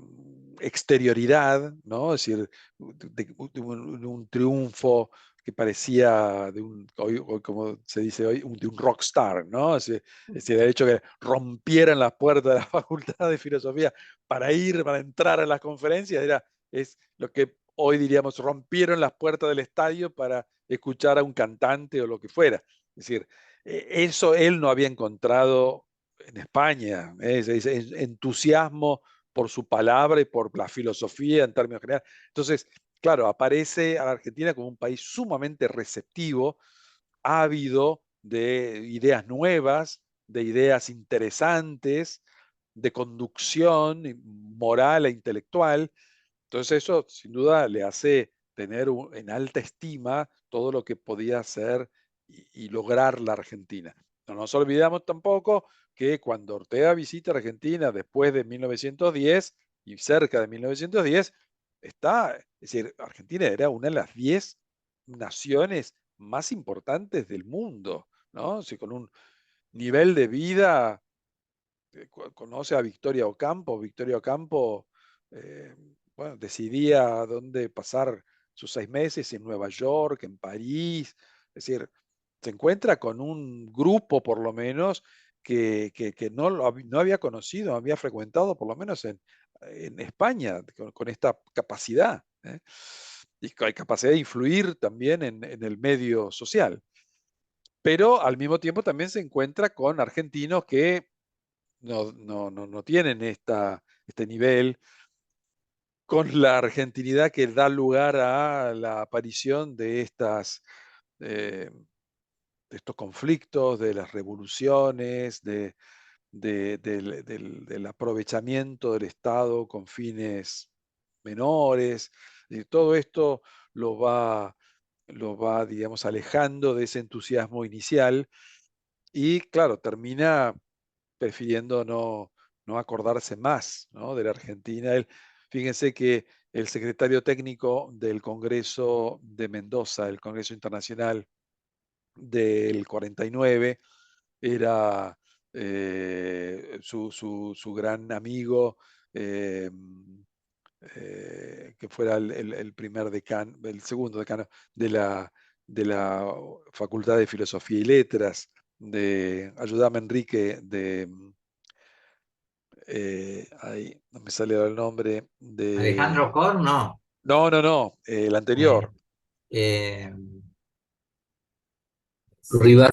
exterioridad, ¿no? Es decir, de un triunfo que parecía hoy, como se dice hoy, de un rockstar, ¿no? Es decir, el hecho que rompieran las puertas de la Facultad de Filosofía para entrar a las conferencias, es lo que hoy diríamos, rompieron las puertas del estadio para escuchar a un cantante o lo que fuera. Es decir, eso él no había encontrado en España, ese entusiasmo por su palabra y por la filosofía en términos generales. Entonces, claro, aparece a la Argentina como un país sumamente receptivo, ávido de ideas nuevas, de ideas interesantes, de conducción moral e intelectual. Entonces eso sin duda le hace tener en alta estima todo lo que podía hacer y lograr la Argentina. No nos olvidamos tampoco que cuando Ortega visita Argentina después de 1910 y cerca de 1910, es decir, Argentina era una de las 10 naciones más importantes del mundo, ¿no? O sea, con un nivel de vida, conoce a Victoria Ocampo, bueno, decidía dónde pasar sus 6 meses, en Nueva York, en París, es decir, se encuentra con un grupo por lo menos que no había conocido, no había frecuentado por lo menos en España, con esta capacidad, ¿eh? Y con capacidad de influir también en el medio social. Pero al mismo tiempo también se encuentra con argentinos que no tienen este nivel, con la argentinidad que da lugar a la aparición eh, de estos conflictos, de las revoluciones, del aprovechamiento del Estado con fines menores. Todo esto lo va, digamos, alejando de ese entusiasmo inicial y, claro, termina prefiriendo no acordarse más, ¿no?, de la Argentina. Fíjense que el secretario técnico del Congreso de Mendoza, el Congreso Internacional del 49, era su gran amigo, eh, que fuera el primer decano, el segundo decano de la Facultad de Filosofía y Letras, ayúdame Enrique, ahí no me sale el nombre, Alejandro Korn, no. no, el anterior. Eh, Rivarola,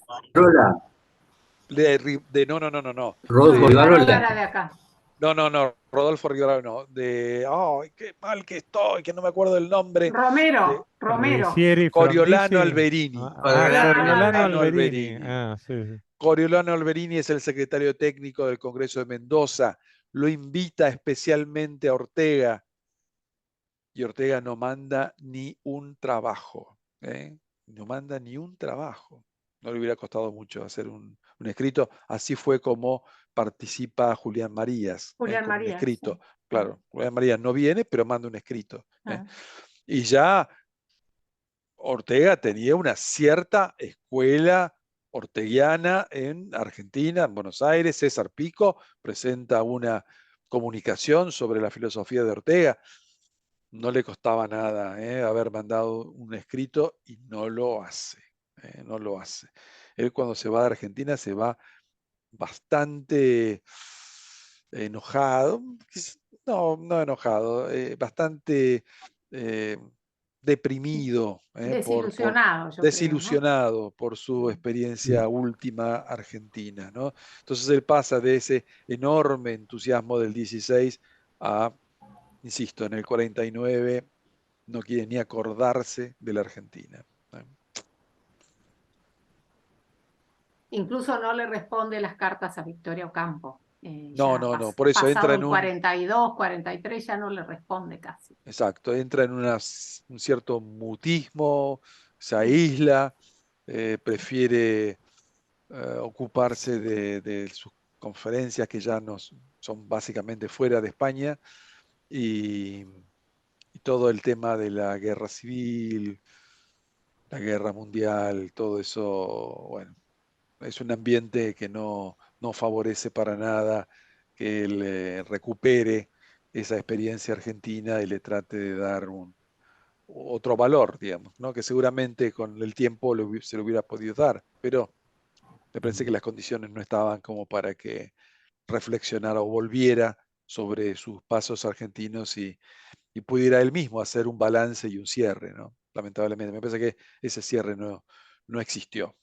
No. Rodolfo Rivarola Rivarola. era de acá. No, Rodolfo Rivera no. Ay, qué mal que estoy, que no me acuerdo del nombre. Romero. Ricieri, Coriolano Frondizi. Alberini. Coriolano Alberini. Alberini. Sí, sí. Coriolano Alberini es el secretario técnico del Congreso de Mendoza. Lo invita especialmente a Ortega y Ortega no manda ni un trabajo, ¿eh? No manda ni un trabajo. No le hubiera costado mucho hacer un escrito. Así fue como participa Julián Marías, Julián con un Marías, sí. escrito. Claro, Julián Marías no viene, pero manda un escrito. Ah. Y ya Ortega tenía una cierta escuela orteguiana en Argentina, en Buenos Aires. César Pico presenta una comunicación sobre la filosofía de Ortega. No le costaba nada haber mandado un escrito y no lo hace. No lo hace. Él cuando se va de Argentina se va bastante enojado, no enojado, bastante deprimido, Desilusionado, yo creo, ¿no? desilusionado por su experiencia última argentina, ¿no? Entonces él pasa de ese enorme entusiasmo del 16 a, insisto, en el 49 no quiere ni acordarse de la Argentina. Incluso no le responde las cartas a Victoria Ocampo. No, no, por eso pasado entra en el un... 42, 43, ya no le responde casi. Exacto, entra en un cierto mutismo, se aísla, prefiere ocuparse de sus conferencias que ya no son básicamente fuera de España y todo el tema de la guerra civil, la guerra mundial, todo eso, bueno, es un ambiente que no favorece para nada que él recupere esa experiencia argentina y le trate de dar otro valor, digamos, ¿no? Que seguramente con el tiempo se le hubiera podido dar, pero me parece que las condiciones no estaban como para que reflexionara o volviera sobre sus pasos argentinos y pudiera él mismo hacer un balance y un cierre, ¿no? Lamentablemente, me parece que ese cierre no existió.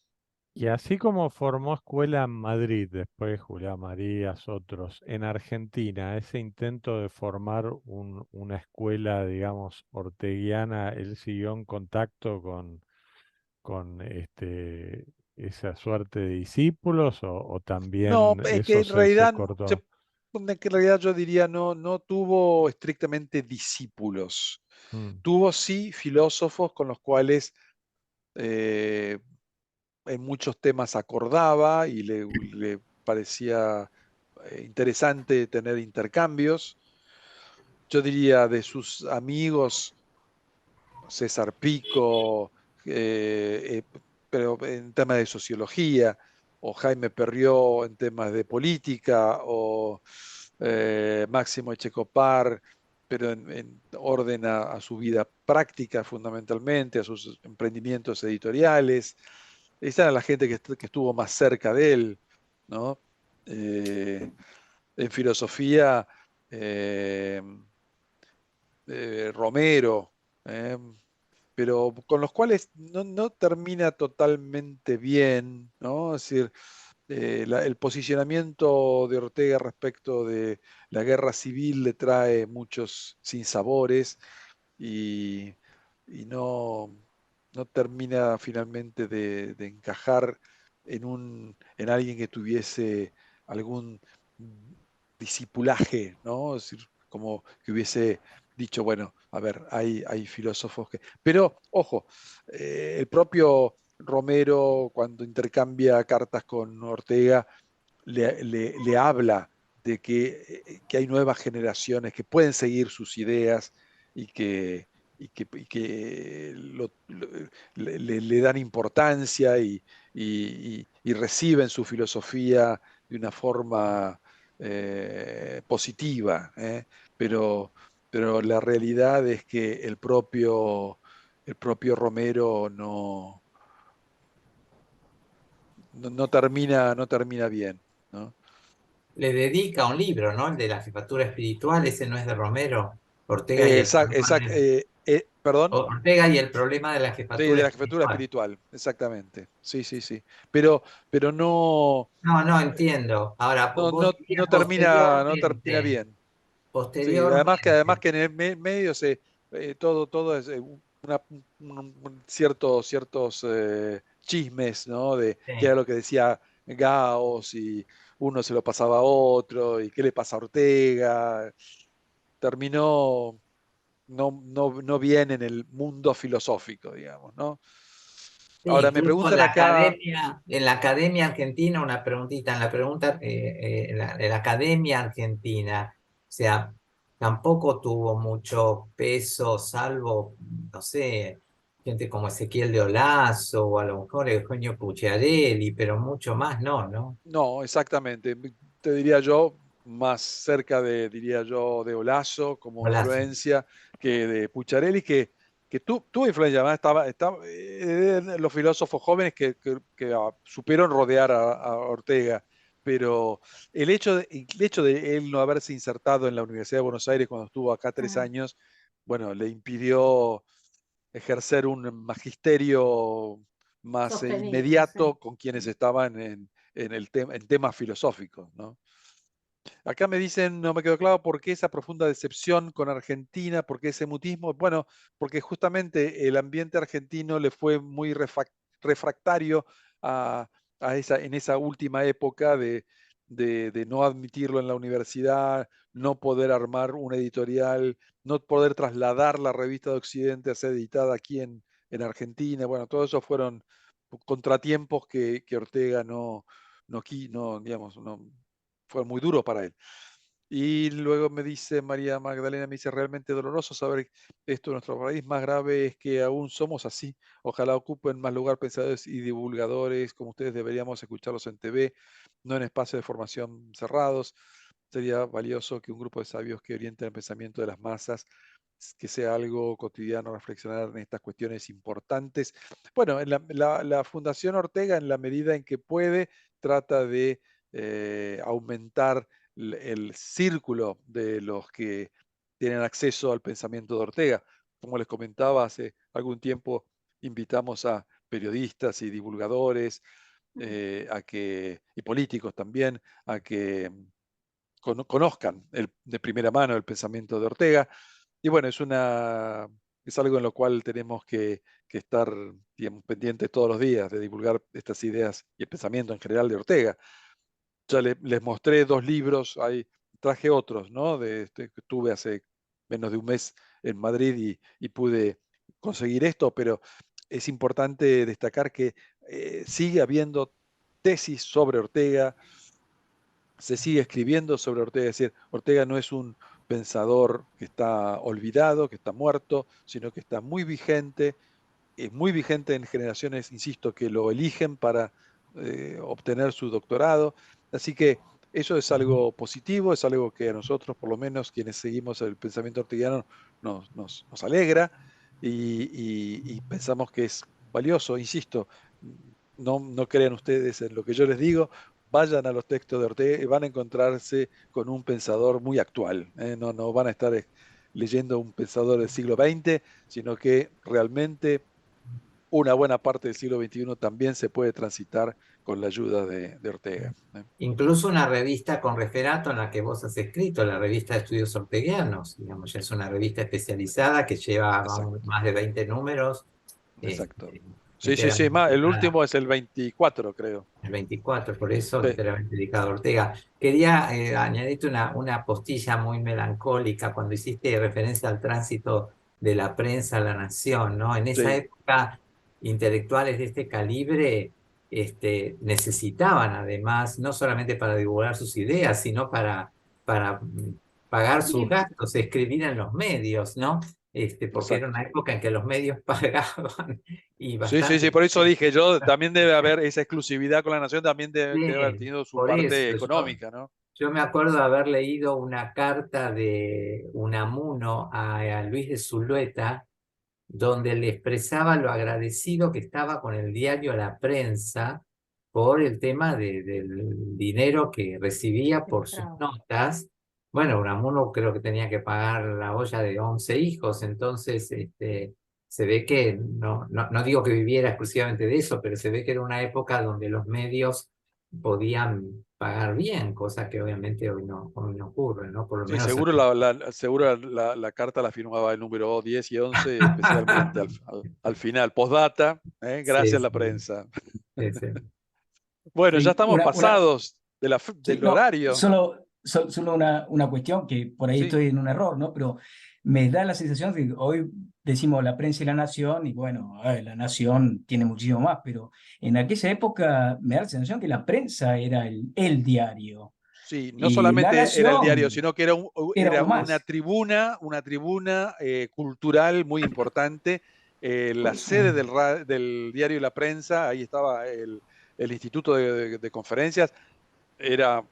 Y así como formó escuela en Madrid, después Julián Marías, otros, en Argentina, ese intento de formar una escuela, digamos, orteguiana, él siguió en contacto con esa suerte de discípulos o No, también es que eso en se realidad, cortó. que en realidad yo diría no tuvo estrictamente discípulos. Mm. Tuvo sí filósofos con los cuales en muchos temas acordaba y le parecía interesante tener intercambios. Yo diría de sus amigos, César Pico, pero en temas de sociología, o Jaime Perrió en temas de política, o Máximo Echecopar, pero en orden a su vida práctica fundamentalmente, a sus emprendimientos editoriales. Esa era la gente que estuvo más cerca de él, ¿no? En filosofía, eh, Romero, eh, pero con los cuales no termina totalmente bien, ¿no? Es decir, el posicionamiento de Ortega respecto de la guerra civil le trae muchos sinsabores y, y no termina finalmente de encajar en alguien que tuviese algún discipulaje, ¿no? Es decir, como que hubiese dicho, bueno, a ver, hay filósofos que... Pero, ojo, el propio Romero, cuando intercambia cartas con Ortega, le habla de que hay nuevas generaciones que pueden seguir sus ideas y que le dan importancia y reciben su filosofía de una forma positiva, ¿eh? Pero, pero la realidad es que el propio Romero no termina bien, ¿no? Le dedica un libro, ¿no? El de la jefatura espiritual, ese no es de Romero. Ortega y el problema Perdón. Ortega y el problema de la Sí, jefatura de la jefatura espiritual. espiritual, exactamente. Sí, sí, sí. Pero No, no entiendo. Ahora, no, vos no, dirías no termina bien. Sí, además posteriormente. que en el medio todo es ciertos chismes, ¿no? De qué era Sí. lo que decía Gauss y uno se lo pasaba a otro y qué le pasa a Ortega. Terminó no viene en el mundo filosófico, digamos, ¿no? Sí, Ahora me incluso preguntan acá, en la academia argentina, una preguntita, en la academia argentina, o sea, tampoco tuvo mucho peso, salvo, no sé, gente como Ezequiel de Olazo o a lo mejor Eugenio Pucciarelli, pero mucho más no. no, exactamente, te diría yo, más cerca de, diría yo, de Olazo como Olazo. influencia que de Pucciarelli, que tuvo influencia, además estaba los filósofos jóvenes que supieron rodear a Ortega, pero el hecho de él no haberse insertado en la Universidad de Buenos Aires cuando estuvo acá 3 años, bueno, le impidió ejercer un magisterio más Sostenido, inmediato sí. con quienes estaban en temas filosóficos, ¿no? Acá me dicen, no me quedó claro por qué esa profunda decepción con Argentina, por qué ese mutismo. Bueno, porque justamente el ambiente argentino le fue muy refractario a, en esa última época de no admitirlo en la universidad, no poder armar una editorial, no poder trasladar la revista de Occidente a ser editada aquí en Argentina. Bueno, todo eso fueron contratiempos que Ortega digamos, no, fue muy duro para él. Y luego me dice María Magdalena, me dice, realmente doloroso saber esto en nuestro país, más grave es que aún somos así. Ojalá ocupen más lugar pensadores y divulgadores, como ustedes deberíamos escucharlos en TV, no en espacios de formación cerrados. Sería valioso que un grupo de sabios que orienten el pensamiento de las masas, que sea algo cotidiano, reflexionar en estas cuestiones importantes. Bueno, en la Fundación Ortega, en la medida en que puede, trata de aumentar el círculo de los que tienen acceso al pensamiento de Ortega. Como les comentaba, hace algún tiempo invitamos a periodistas y divulgadores y políticos también a que conozcan de primera mano el pensamiento de Ortega. Y bueno, es algo en lo cual tenemos que estar, digamos, pendientes todos los días de divulgar estas ideas y el pensamiento en general de Ortega. Ya les mostré 2 libros, traje otros, ¿no? Que estuve hace menos de un mes en Madrid y pude conseguir esto, pero es importante destacar que sigue habiendo tesis sobre Ortega, se sigue escribiendo sobre Ortega, es decir, Ortega no es un pensador que está olvidado, que está muerto, sino que está muy vigente, es muy vigente en generaciones, insisto, que lo eligen para obtener su doctorado. Así que eso es algo positivo, es algo que a nosotros, por lo menos quienes seguimos el pensamiento orteguiano, nos alegra y pensamos que es valioso. Insisto, no crean ustedes en lo que yo les digo, vayan a los textos de Ortega y van a encontrarse con un pensador muy actual. No van a estar leyendo un pensador del siglo XX, sino que realmente una buena parte del siglo XXI también se puede transitar con la ayuda de Ortega. Incluso una revista con referato en la que vos has escrito, la revista de Estudios Orteguianos, digamos, ya es una revista especializada que lleva Exacto, más de 20 números, exacto. Sí, enteramente el dedicada último es el 24, creo. al 24, por eso Sí, enteramente dedicado a Ortega. Quería añadirte una postilla muy melancólica cuando hiciste referencia al tránsito de la prensa a la nación, ¿no? En esa sí, época, intelectuales de este calibre necesitaban además, no solamente para divulgar sus ideas, sino para pagar sus Sí, gastos, escribir en los medios, ¿no? Porque era una exacto. época en que los medios pagaban y Sí, sí, sí, bastante. por eso dije yo, también debe haber esa exclusividad con la nación, también debe haber Sí, tenido su por parte eso. económica, ¿no? Yo me acuerdo de haber leído una carta de Unamuno a Luis de Zulueta, donde le expresaba lo agradecido que estaba con el diario La Prensa por el tema del dinero que recibía por sus entraba. notas. Bueno, Unamuno creo que tenía que pagar la olla de 11 hijos, entonces se ve que, no digo que viviera exclusivamente de eso, pero se ve que era una época donde los medios podían pagar bien, cosa que obviamente hoy no ocurre, ¿no? Por lo Sí, menos seguro la carta la firmaba el número 10 y 11, especialmente al final, postdata, sí, gracias a la sí, prensa. sí, sí. Bueno, ya Sí, estamos pasados sí, del no, horario. solo una cuestión que por ahí Sí, estoy en un error, ¿no? Pero me da la sensación de que hoy decimos la prensa y la nación, y bueno, la nación tiene muchísimo más, pero en aquella época me da la sensación que la prensa era el diario. Sí, no Y la solamente era el diario, nación sino que era, era era uno más. una tribuna cultural muy importante. Por La eso, sede del diario La Prensa, ahí estaba el Instituto de Conferencias, era,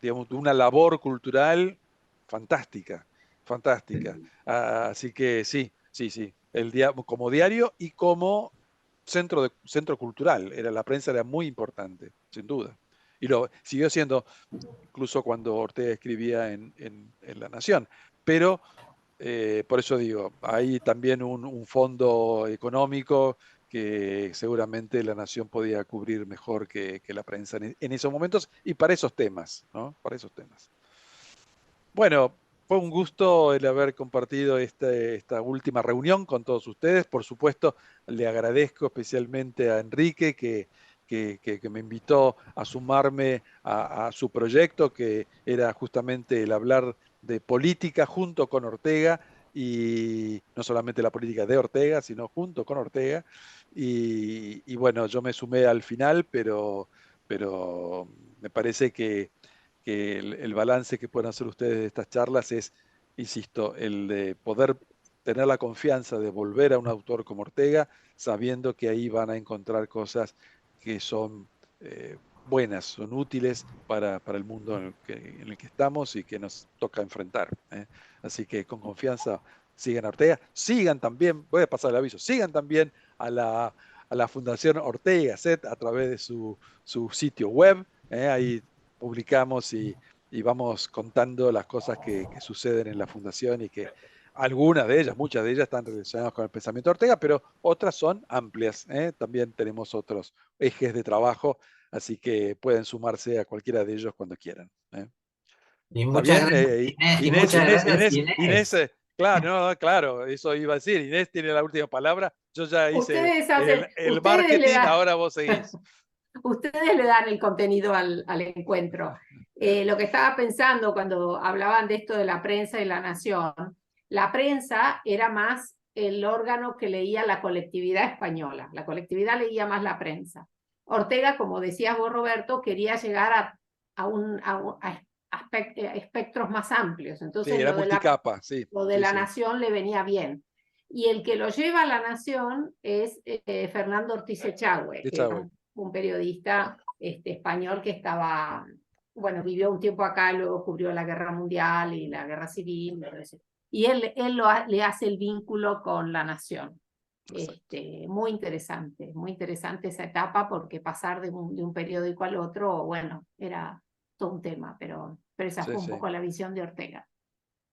digamos, una labor cultural fantástica, fantástica. Así que sí, sí, sí, como diario y como centro cultural, la prensa era muy importante, sin duda. Y lo siguió siendo incluso cuando Ortega escribía en La Nación. Pero por eso digo, hay también un fondo económico que seguramente La Nación podía cubrir mejor que la prensa en esos momentos y para esos temas, ¿no? Para esos temas. Bueno, fue un gusto el haber compartido esta última reunión con todos ustedes. Por supuesto, le agradezco especialmente a Enrique que me invitó a sumarme a su proyecto, que era justamente el hablar de política junto con Ortega, y no solamente la política de Ortega, sino junto con Ortega. Y bueno, yo me sumé al final, pero me parece que el balance que pueden hacer ustedes de estas charlas es, insisto, el de poder tener la confianza de volver a un autor como Ortega, sabiendo que ahí van a encontrar cosas que son buenas, son útiles para el mundo en el que estamos y que nos toca enfrentar. Así que con confianza sigan a Ortega, sigan también, voy a pasar el aviso, sigan también a la Fundación Ortega Set a través de su sitio web. Ahí publicamos y vamos contando las cosas que suceden en la fundación y que algunas de ellas, muchas de ellas están relacionadas con el pensamiento de Ortega, pero otras son amplias. También tenemos otros ejes de trabajo, así que pueden sumarse a cualquiera de ellos cuando quieran. Y ¿Está muchas bien? gracias, Inés. Y muchas gracias, Inés. Claro, no, claro, eso iba a decir. Inés tiene la última palabra. Yo ya hice Ustedes hacen, el marketing, ahora vos seguís. ustedes le dan el contenido al encuentro. Lo que estaba pensando cuando hablaban de esto de la prensa y la nación, la prensa era más el órgano que leía la colectividad española. La colectividad leía más la prensa. Ortega, como decías vos, Roberto, quería llegar a espectros más amplios. Sí, Entonces era multicapa, sí. lo de Sí, la sí. nación le venía bien. Y el que lo lleva a la nación es Fernando Ortiz Echagüe, que era un periodista español que estaba, bueno, vivió un tiempo acá, luego cubrió la Guerra Mundial y la Guerra Civil. Y él le hace el vínculo con la nación. Muy interesante esa etapa, porque pasar de un periódico al otro, bueno, era todo un tema, pero esa Sí, fue un sí. poco la visión de Ortega.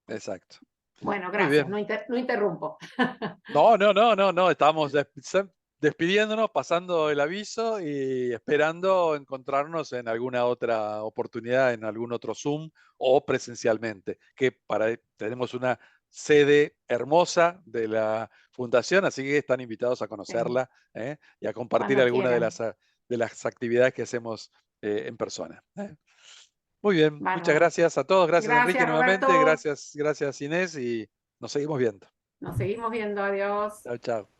Exacto. Bueno, Muy gracias, bien. no interrumpo. No, estamos despidiéndonos, pasando el aviso y esperando encontrarnos en alguna otra oportunidad, en algún otro Zoom o presencialmente, que tenemos una sede hermosa de la fundación, así que están invitados a conocerla y a compartir Cuando alguna quieran. de las actividades que hacemos en persona. Muy bien, muchas Bárbaro. gracias a todos, gracias Enrique Gracias, nuevamente, Roberto. gracias Inés y nos seguimos viendo. Nos seguimos viendo. Adiós. Chao, chao.